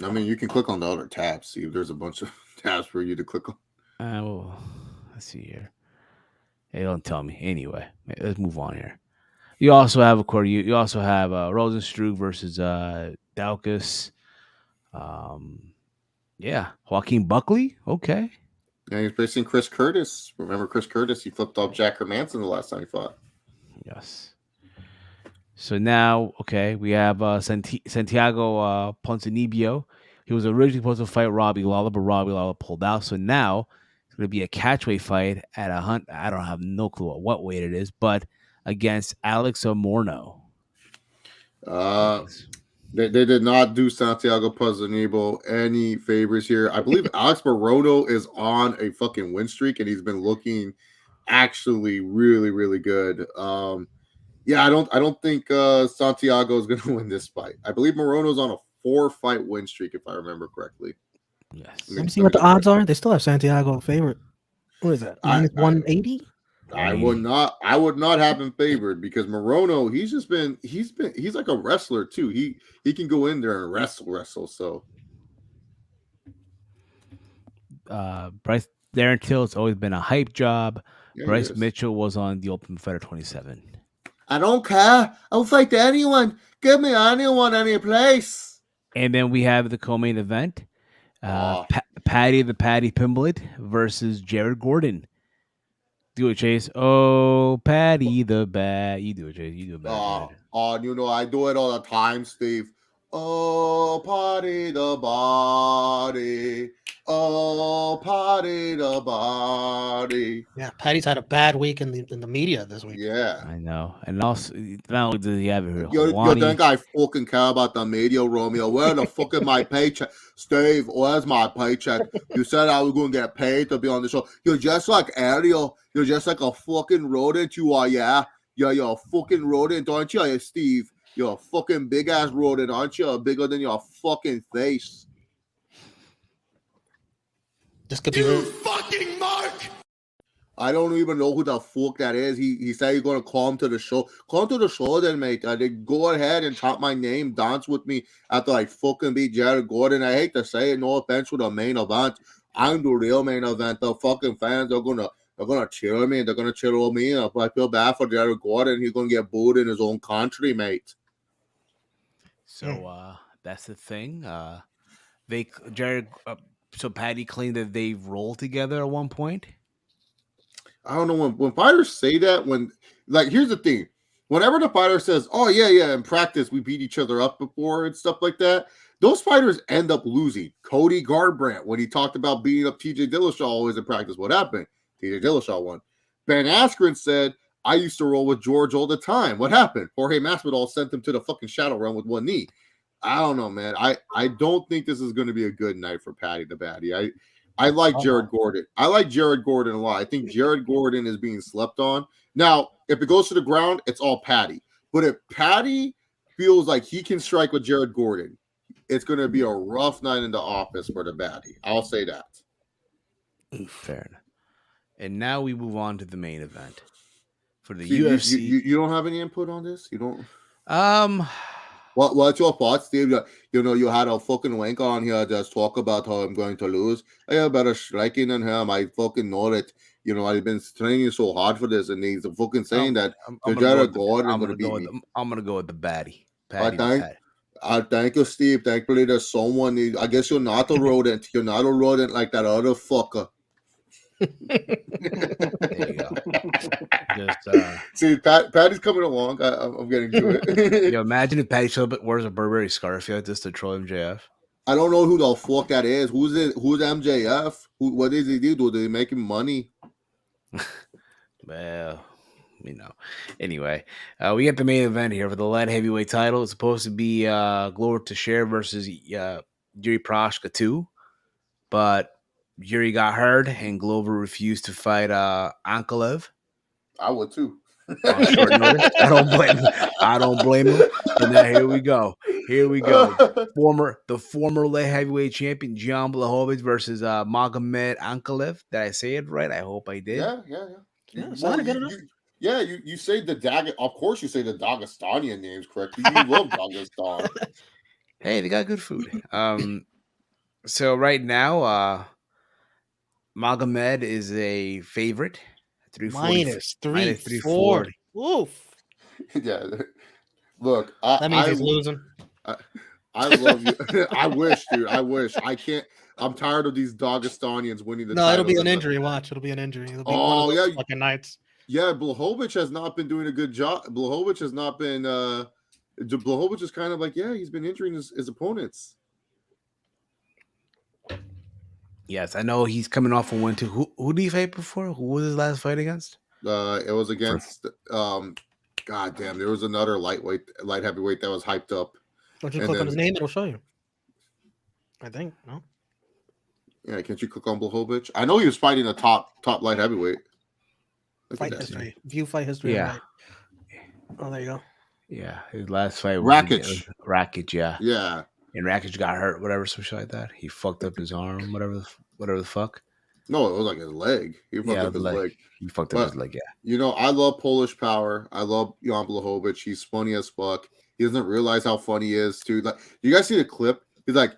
I mean, you can click on the other tabs. See if there's a bunch of tabs for you to click on. Well, let's see here. Hey, don't tell me. Anyway, let's move on here. You also have, of course, you also have Rosenstruck versus Daukus. Joaquin Buckley. Okay. Yeah, he's facing Chris Curtis. Remember Chris Curtis? He flipped off Jack Hermanson the last time he fought. Yes. So now, okay, we have Santiago Ponzinibbio. He was originally supposed to fight Robbie Lawler, but Robbie Lawler pulled out. So now it's going to be a catchweight fight at I don't have no clue what weight it is, but against Alex Amorno. They did not do Santiago Ponzinibbio any favors here. I believe Alex Morono is on a fucking win streak, and he's been looking actually really, really good. I don't think Santiago is going to win this fight. I believe Morono's on a 4-fight win streak, if I remember correctly. Yes. Let me see what the odds are. They still have Santiago favorite. What is that? Minus 180? I would not have him favored because Morono, he's like a wrestler too. He can go in there and wrestle. So Bryce Darren Till, it's always been a hype job. yeah, Bryce Mitchell was on the Ultimate Fighter 27. I don't care. I'll fight anyone. Give me anyone, any place. And then we have the co-main event. Patty the Patty Pimblett versus Jared Gordon. Do it, Chase. Oh, Patty the Bad. You do it, Chase. You do it bad. I do it all the time, Steve. Oh, Patty the Body. Oh, Patty the Body. Yeah, Patty's had a bad week in the media this week. Yeah. I know. And also, not only does he have it here, You think I fucking care about the media, Romeo? Where the fuck is my paycheck? Steve, where's my paycheck? You said I was going to get paid to be on the show. You're just like Ariel. You're just like a fucking rodent. You are, yeah. You're a fucking rodent, aren't you, Steve? You're a fucking big-ass rodent, aren't you? Bigger than your fucking face. This could be fucking Mark! I don't even know who the fuck that is. He said he's going to call him to the show. Call him to the show then, mate. Then go ahead and chant my name, dance with me after I fucking beat Jared Gordon. I hate to say it, no offense with the main event. I'm the real main event. The fucking fans are gonna cheer me. They're gonna cheer on me. I feel bad for Jared Gordon. He's gonna get booed in his own country, mate. So that's the thing. So Patty claimed that they rolled together at one point. I don't know when fighters say that. Here's the thing: whenever the fighter says, "Oh yeah, in practice we beat each other up before" and stuff like that, those fighters end up losing. Cody Garbrandt, when he talked about beating up T.J. Dillashaw always in practice, what happened? T.J. Dillashaw won. Ben Askren said, "I used to roll with George all the time." What happened? Jorge Masvidal sent him to the fucking shadow realm with one knee. I don't know, man. I don't think this is going to be a good night for Patty the Batty. I like Jared Gordon. I like Jared Gordon a lot. I think Jared Gordon is being slept on. Now, if it goes to the ground, it's all Patty. But if Patty feels like he can strike with Jared Gordon, it's going to be a rough night in the office for the baddie. I'll say that. Fair enough. And now we move on to the main event for the Steve, UFC. You don't have any input on this? You don't? What's your thoughts, Steve? You had a fucking wank on here just talk about how I'm going to lose. I have better striking than him. I fucking know it. I've been training so hard for this, and he's fucking saying that Jared Gordon going to beat me. I'm going to go with the baddie. Thank you, Steve. Thankfully, there's someone. I guess you're not a rodent. You're not a rodent like that other fucker. There you go. See, Patty's coming along. I'm getting to it. Imagine if Patty showed up wears a Burberry scarf like this to troll MJF. I don't know who the fuck that is. Who's it? Who's MJF? What does he do? Do they make him money? Well, Anyway, we get the main event here for the light heavyweight title. It's supposed to be Glover Teixeira versus Yuri Prochazka 2, but Yuri got hurt and Glover refused to fight Ankalaev. I would too. On short notice. I don't blame him. And now here we go. The former light heavyweight champion Jan Blachowicz versus Magomed Ankalaev. Did I say it right? I hope I did. Yeah, sounded good enough. You say the of course you say the Dagestanian names correctly. You love Dagestan. Hey, they got good food. So right now, Magomed is a favorite. Minus 340. Oof. Yeah. Look, that means he's losing. I love you. I wish, dude. I wish. I can't. I'm tired of these Dagestanians winning the title. No, it'll be an injury. Watch. It'll be an injury. It'll be one of those fucking nights. Yeah, Blachowicz has not been doing a good job. Blachowicz has not been. Blachowicz is kind of like, he's been injuring his opponents. Yes, I know he's coming off a win too. Who did he fight before? Who was his last fight against? It was against. God damn, there was another light heavyweight that was hyped up. Don't you click on his name? It'll show you. I think no. Yeah, can't you click on Blachowicz? I know he was fighting a top light heavyweight. Fight history. View fight history. Yeah. Right. Oh, there you go. Yeah, his last fight was Rakic, yeah. Yeah. And Rakic got hurt, whatever, some shit like that. He fucked up his arm, whatever the fuck. No, it was like his leg. He fucked up his leg. He fucked up his leg, yeah. I love Polish Power. I love Jan Blachowicz. He's funny as fuck. He doesn't realize how funny he is, too. Like, you guys see the clip? He's like,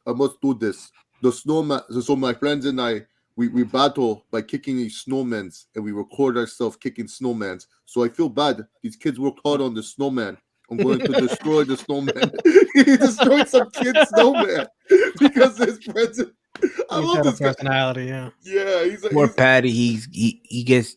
I must do this. The snowman. So my friends and I, we battle by kicking these snowmen, and we record ourselves kicking snowmen. So I feel bad. These kids worked hard on the snowman. I'm going to destroy the snowman. He destroyed some kid's snowman because his friends. I love this personality. Guy. Yeah, he's like, poor Patty. He gets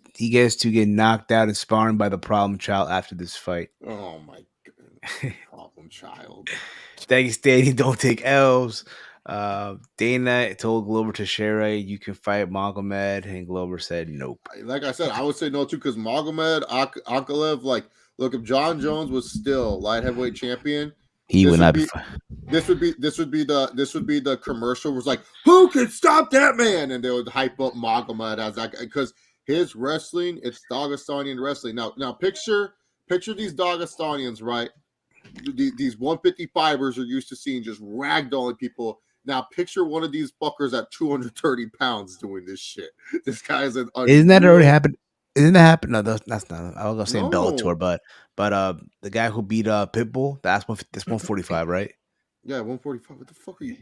to get knocked out and sparring by the problem child after this fight. Oh my god, problem child. Thanks, Danny. Don't take L's. Dana told Glover Teixeira you can fight Magomed, and Glover said nope. Like I said, I would say no too because Magomed Ankalaev, look, if John Jones was still light heavyweight champion, he would not be. This would be the commercial was like, who can stop that man? And they would hype up Magomed as that because his wrestling, it's Dagestanian wrestling. Now picture these Dagestanians, right? These 155ers are used to seeing just ragdolling people. Now picture one of these fuckers at 230 pounds doing this shit. This guy's an. Isn't that already happened? Isn't that happen? No, that's not. I was gonna say Bellator, but the guy who beat Pitbull, that's 145, right? Yeah, 145. What the fuck are you?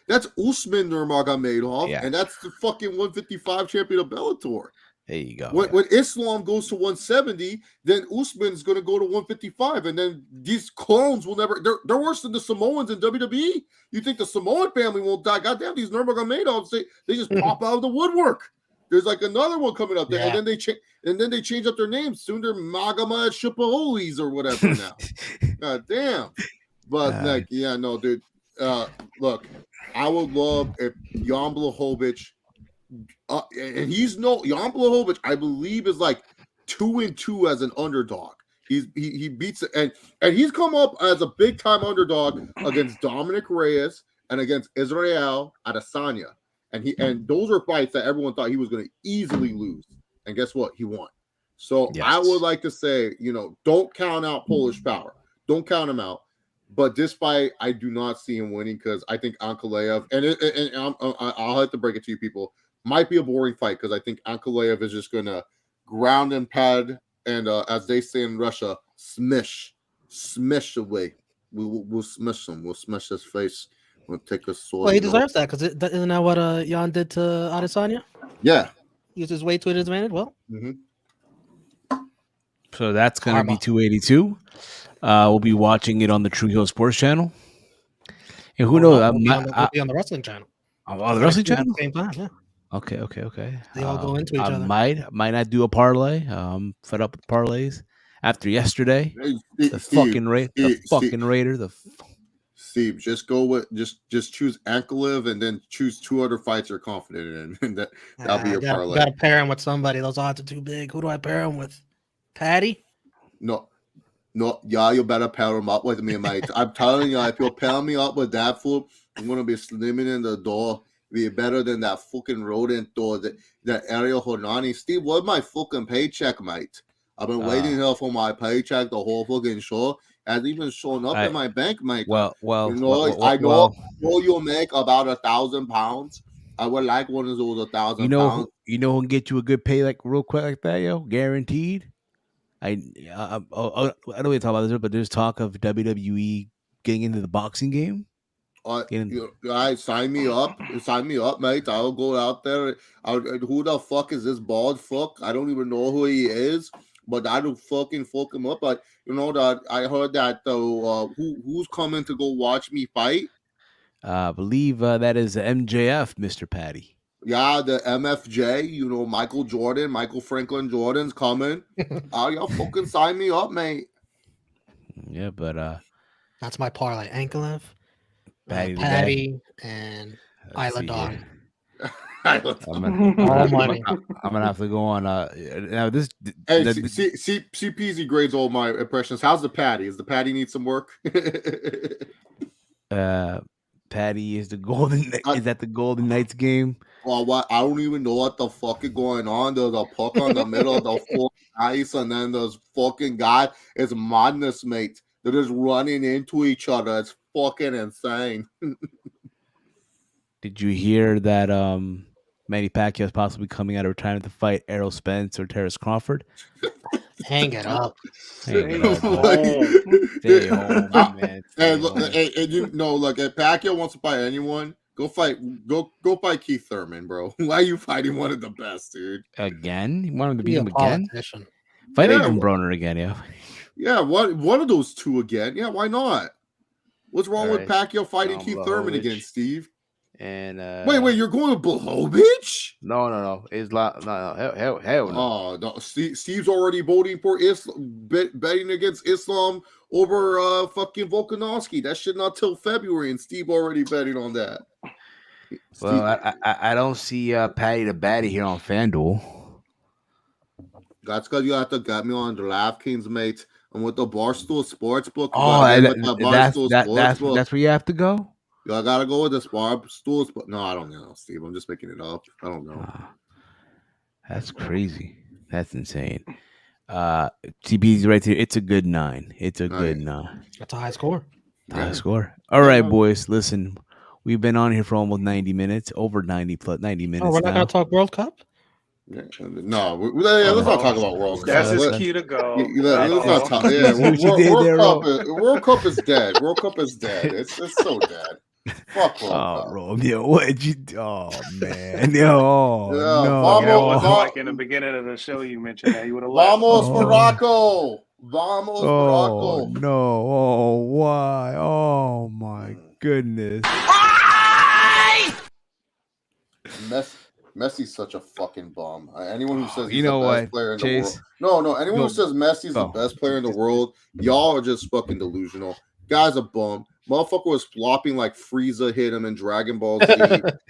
That's Usman Nurmagomedov, and that's the fucking 155 champion of Bellator. There you go. When Islam goes to 170, then Usman's going to go to 155, and then these clones will never. They're worse than the Samoans in WWE. You think the Samoan family won't die? Goddamn, these Nurmagomedovs, they just pop out of the woodwork. There's like another one coming up there, and then they change up their names. Soon they're Magomed Shipaholis or whatever now. God damn. But dude. Look, I would love if Jan Blachowicz, and Jan Blachowicz, I believe is like 2-2 as an underdog. He beats it, and he's come up as a big time underdog against Dominic Reyes and against Israel Adesanya. And those are fights that everyone thought he was going to easily lose. And guess what? He won. So yes. I would like to say, don't count out Polish Power. Don't count him out. But this fight, I do not see him winning because I think Ankalaev, and I'll have to break it to you people, might be a boring fight because I think Ankalaev is just going to ground and pad and, as they say in Russia, smish away. We'll smash him. We'll smash his face. We'll take a sword. Well, he deserves that because isn't that what Jan did to Adesanya? Yeah. Used his weight to his advantage. Well, So that's going to be 282. We'll be watching it on the True Heel Sports channel. And who knows? We'll be on the wrestling channel. On the wrestling channel? Same time, yeah. Okay. They all go into each other. Might not do a parlay. Fed up with parlays after yesterday. Fucking Raider. Steve, just go with just choose Ankalaev and then choose 2 other fights you're confident in, and that'll be your parlay. Got to pair him with somebody. Those odds are too big. Who do I pair him with? Patty? No, yeah, you better pair him up with me, mate. I'm telling you, if you pair me up with that fool, I'm gonna be slamming in the door. Be better than that fucking rodent door, that Ariel Honani. Steve, what's my fucking paycheck, mate? I've been waiting here for my paycheck the whole fucking show. Hasn't even shown up in my bank, mate. Well, I know you'll make about 1,000 pounds. I would like one of those 1,000 pounds. You know who can get you a good pay like real quick like that, yo? Guaranteed. I don't want to talk about this, but there's talk of WWE getting into the boxing game. Sign me up, mate. I'll go out there. Who the fuck is this bald fuck? I don't even know who he is, but I'll fucking fuck him up. But you know that I heard that who's coming to go watch me fight? I believe that is MJF, Mr. Patty. Yeah, the MFJ. Michael Franklin Jordan's coming. Y'all fucking sign me up, mate. Yeah, but that's my parlay. Ankalaev, Patty, and Isla Dawn. I'm gonna have to go on. Now this. CPZ grades all my impressions. How's the Patty? Does the Patty need some work? Patty is the Golden. Is that the Golden Knights game? Well, what? I don't even know what the fuck is going on. There's a puck on the middle of the fucking ice, and then there's fucking guy. It's madness, mate. They're just running into each other. It's fucking insane. Did you hear that Manny Pacquiao is possibly coming out of retirement to fight Errol Spence or Terrence Crawford? Hang it up. Stay home, man. And if Pacquiao wants to fight anyone, go fight Keith Thurman, bro. Why are you fighting one of the best, dude? Again? You want him to beat him again? Politician. Fight Adrian Broner again, yeah. Yeah, one of those two again. Yeah, why not? What's wrong with Pacquiao fighting Keith Thurman again, Steve? And wait, you're going with Blachowicz? No. It's hell no. Oh no, Steve's already voting for betting against Islam over fucking Volkanovski. That shit not till February, and Steve already betting on that. Well, I don't see Patty the Batty here on FanDuel. That's because you have to get me on DraftKings, mate. And with the Barstool Sportsbook. That's where you have to go? I gotta go with this Barstool. No, I don't know, Steve. I'm just making it up. I don't know. That's crazy. That's insane. TB's right here. It's a good 9. It's a good 9. That's a high score. High score. All right, boys. Listen, we've been on here for almost 90 minutes. Over 90 minutes. Oh, we're not gonna talk World Cup? No, let's not talk about World Cup. That's his cue to go. Let's not talk. Yeah, World Cup is dead. World Cup is dead. It's so dead. Fuck World Cup. Romeo, what you? Oh man, no. Like in the beginning of the show, you mentioned that you would have left. Vamos Morocco. Morocco. No. Oh, why? Oh my goodness. Messi's such a fucking bum. Anyone who says he's the best player in Chase? the world. No. Anyone who says Messi's the best player in the world, y'all are just fucking delusional. Guy's a bum. Motherfucker was flopping like Frieza hit him in Dragon Ball Z.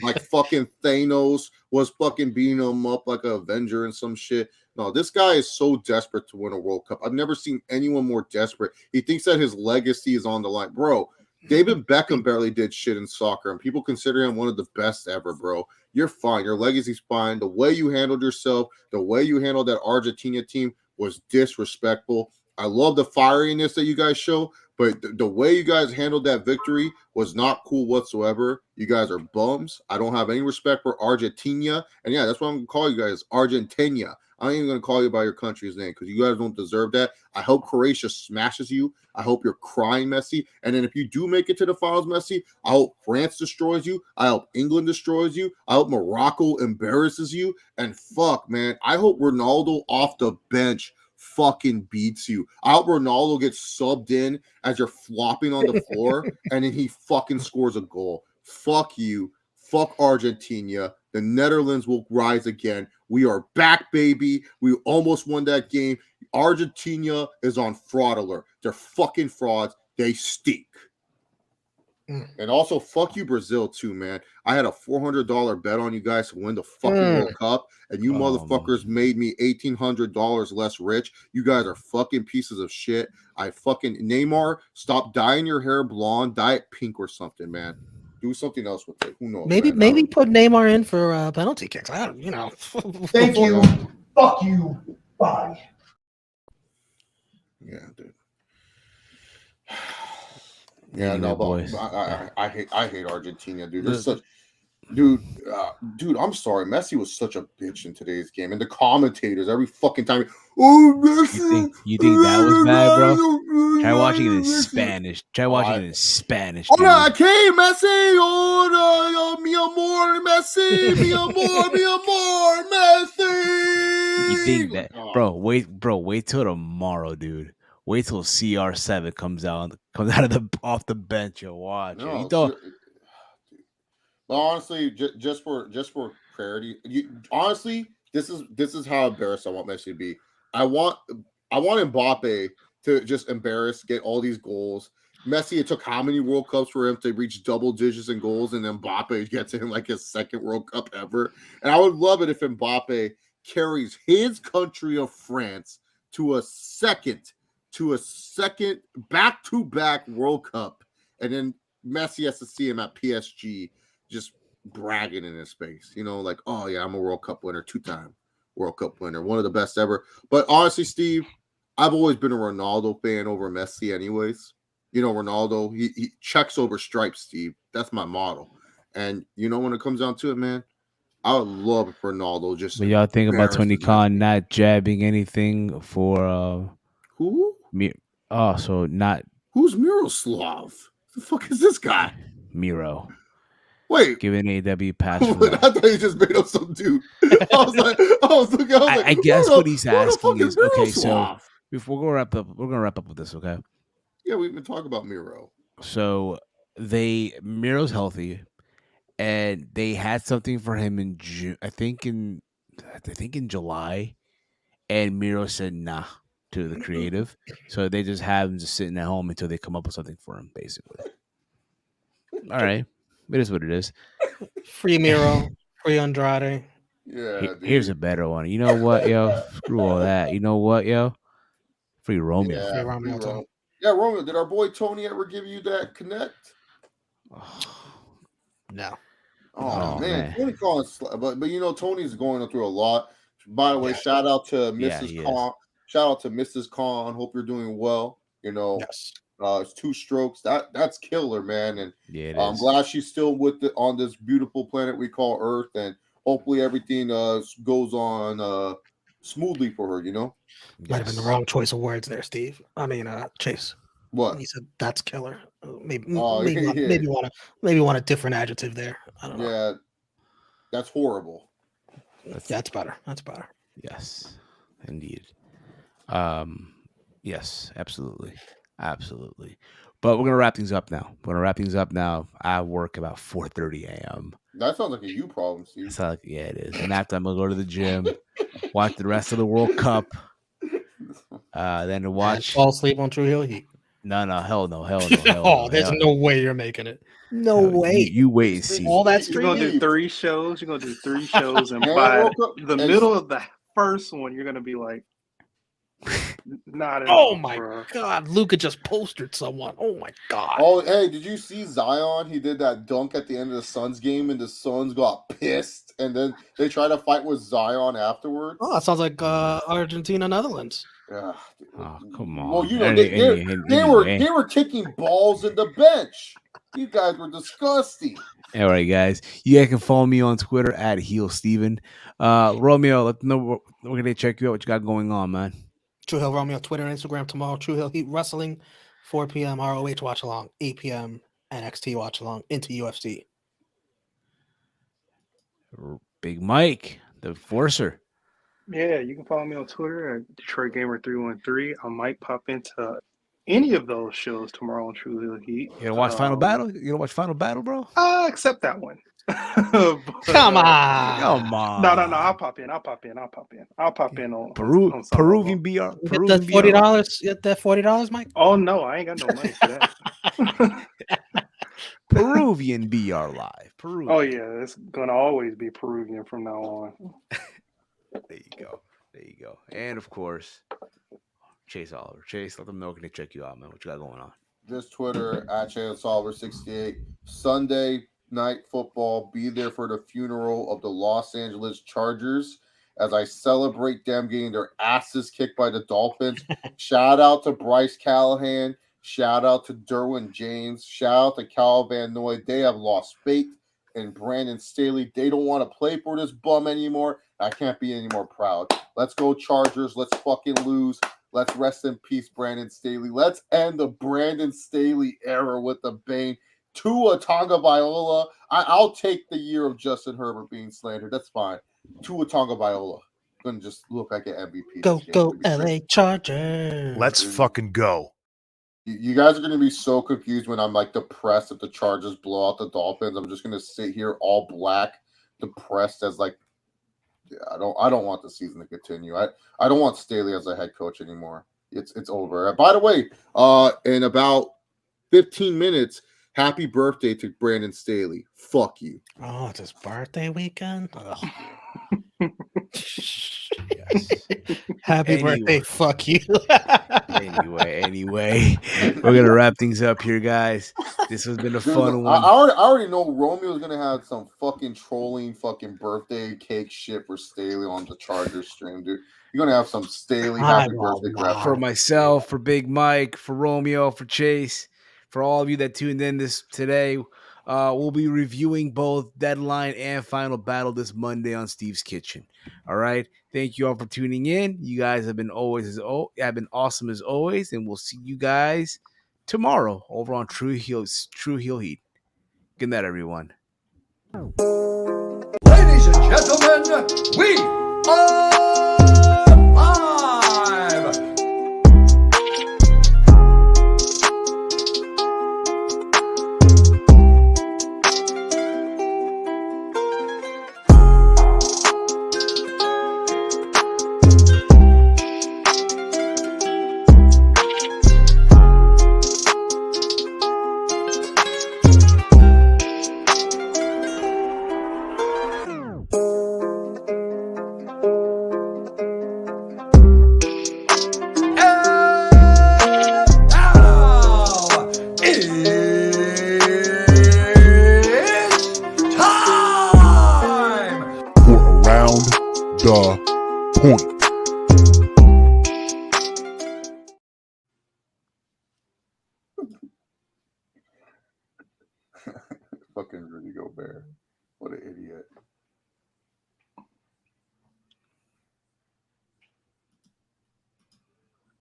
Like fucking Thanos was fucking beating him up like an Avenger and some shit. No, this guy is so desperate to win a World Cup. I've never seen anyone more desperate. He thinks that his legacy is on the line. Bro, David Beckham barely did shit in soccer, and people consider him one of the best ever, bro. You're fine. Your legacy's fine. The way you handled yourself, the way you handled that Argentina team was disrespectful. I love the fieriness that you guys show, But the way you guys handled that victory was not cool whatsoever. You guys are bums. I don't have any respect for Argentina. And yeah, that's what I'm going to call you guys, Argentina. I ain't even going to call you by your country's name because you guys don't deserve that. I hope Croatia smashes you. I hope you're crying, Messi. And then if you do make it to the finals, Messi, I hope France destroys you. I hope England destroys you. I hope Morocco embarrasses you. And fuck, man, I hope Ronaldo off the bench fucking beats you. I hope Ranallo gets subbed in as you're flopping on the floor and then he fucking scores a goal. Fuck you. Fuck Argentina. The Netherlands will rise again. We are back, baby. We almost won that game. Argentina is on fraud alert. They're fucking frauds. They stink. And also, fuck you, Brazil, too, man. I had a $400 bet on you guys to win the fucking World Cup, and you motherfuckers made me $1,800 less rich. You guys are fucking pieces of shit. Neymar, stop dyeing your hair blonde, dye it pink or something, man. Do something else with it. Who knows? Maybe put Neymar in for penalty kicks. I don't, Thank you. Fuck you. Bye. Yeah, dude. Yeah, no, boys. I hate Argentina, dude. Dude, I'm sorry. Messi was such a bitch in today's game, and the commentators every fucking time. Oh, Messi! You think that was bad, bro? Try watching it in Spanish. Oh, no, okay, Messi. Oh, no, mi amor, Messi, mi amor, Messi. You think that, bro? Wait till tomorrow, dude. Wait till CR7 comes out off the bench. You'll watch. No, But honestly, just for clarity, honestly, this is how embarrassed I want Messi to be. I want Mbappe to just embarrass, get all these goals. Messi, it took how many World Cups for him to reach double digits in goals, and then Mbappe gets him like his second World Cup ever. And I would love it if Mbappe carries his country of France to a second back-to-back World Cup, and then Messi has to see him at PSG just bragging in his face, like, oh yeah, I'm a World Cup winner, 2-time World Cup winner, one of the best ever. But honestly, Steve, I've always been a Ronaldo fan over Messi anyways. Ronaldo, he checks over stripes, Steve. That's my model. And when it comes down to it, man, I would love if Ronaldo just. But y'all think about Tony Khan not jabbing anything for who? So not who's Miroslav? The fuck is this guy? Miro. Wait, giving AW pass. I thought you just made up some dude. I guess what he's asking is okay. So before we're gonna wrap up with this, okay? Yeah, we've been talking about Miro. So Miro's healthy, and they had something for him in June. I think in July, and Miro said nah to the creative, so they just have him just sitting at home until they come up with something for him, basically. All right, it is what it is. Free Miro, free Andrade. Yeah. Here's a better one. You know what, yo? Screw all that. You know what, yo? Free Romeo. Yeah, free Romeo. Yeah, Romeo. Did our boy Tony ever give you that connect? No. Oh man. Tony Khan's, but Tony's going through a lot. By the way, shout out to Mrs. Khan. Shout out to Mrs. Khan. Hope you're doing well. Yes. It's 2 strokes. That's killer, man. And I'm glad she's still on this beautiful planet we call Earth, and hopefully everything goes on smoothly for her. Might have been the wrong choice of words there, Steve. I mean, Chase. What? He said that's killer. Maybe want a different adjective there. I don't know. Yeah, that's horrible. That's better. Yes, indeed. Yes, absolutely. But we're gonna wrap things up now. I work about 4:30 a.m. That sounds like a you problem, Steve. Yeah, it is. And after I'm gonna go to the gym, watch the rest of the World Cup. Then to watch. Fall asleep on True Hill Heat. No, hell no. There's no way you're making it. No way. You wait and see. All that You're gonna do 3 shows. You're gonna do 3 shows, and by the middle of the first one, you're gonna be like, not. Oh my God! Luka just postered someone. Oh my God! Oh, hey, did you see Zion? He did that dunk at the end of the Suns game, and the Suns got pissed, and then they tried to fight with Zion afterwards. Oh, it sounds like Argentina, Netherlands. Oh, come on. Well, you know, Anyway. they were kicking balls in the bench. You guys were disgusting. All right, guys. You guys can follow me on Twitter at HeelSteven. Romeo, let them know we're gonna check you out. What you got going on, man? True Hill Romeo, Twitter and Instagram tomorrow. True Hill Heat Wrestling, 4 p.m. ROH watch along, 8 p.m. NXT watch along into UFC. Big Mike, the Enforcer. Yeah, you can follow me on Twitter at Detroit Gamer 313. I might pop into any of those shows tomorrow on True Hill Heat. You gonna watch Final Battle? You gonna watch Final Battle, bro? Except that one. Come on. Come on. No. I'll pop in on some Peruvian of them. BR. Get Peruvian that BR. $40. Get that $40, Mike. Oh no, I ain't got no money for that. Peruvian BR live. Peruvian. Oh yeah, it's gonna always be Peruvian from now on. There you go. And of course, Chase Oliver. Chase, let them know can they check you out, man. What you got going on? Just Twitter at ChaseOliver68. Sunday night football. Be there for the funeral of the Los Angeles Chargers as I celebrate them getting their asses kicked by the Dolphins. Shout out to Bryce Callahan. Shout out to Derwin James. Shout out to Cal Van Noy. They have lost faith in Brandon Staley. They don't want to play for this bum anymore. I can't be any more proud. Let's go Chargers. Let's fucking lose. Let's rest in peace, Brandon Staley. Let's end the Brandon Staley era with a bang. Tua Tagovailoa. I'll take the year of Justin Herbert being slandered. That's fine. Tua Tagovailoa. Gonna just look like an MVP. Go LA Chargers. Let's fucking go. You guys are going to be so confused when I'm like depressed if the Chargers blow out the Dolphins. I'm just going to sit here all black, depressed as like, yeah, I don't want the season to continue. I don't want Staley as a head coach anymore. It's over. By the way, in about 15 minutes, happy birthday to Brandon Staley. Fuck you. Oh, it's his birthday weekend. Yes. Happy birthday. Fuck you. Anyway, we're gonna wrap things up here, guys. This has been a fun one. I already know Romeo's gonna have some fucking trolling fucking birthday cake shit for Staley on the Chargers stream, dude. You're gonna have some Staley happy birthday crap. For myself, for Big Mike, for Romeo, for Chase, for all of you that tuned in today. We'll be reviewing both Deadline and Final Battle this Monday on Steve's Kitchen. All right. Thank you all for tuning in. You guys have been awesome as always, and we'll see you guys tomorrow over on True Heel Heat. Good night, everyone. Ladies and gentlemen, we are live. Fucking Rudy Gobert. What an idiot.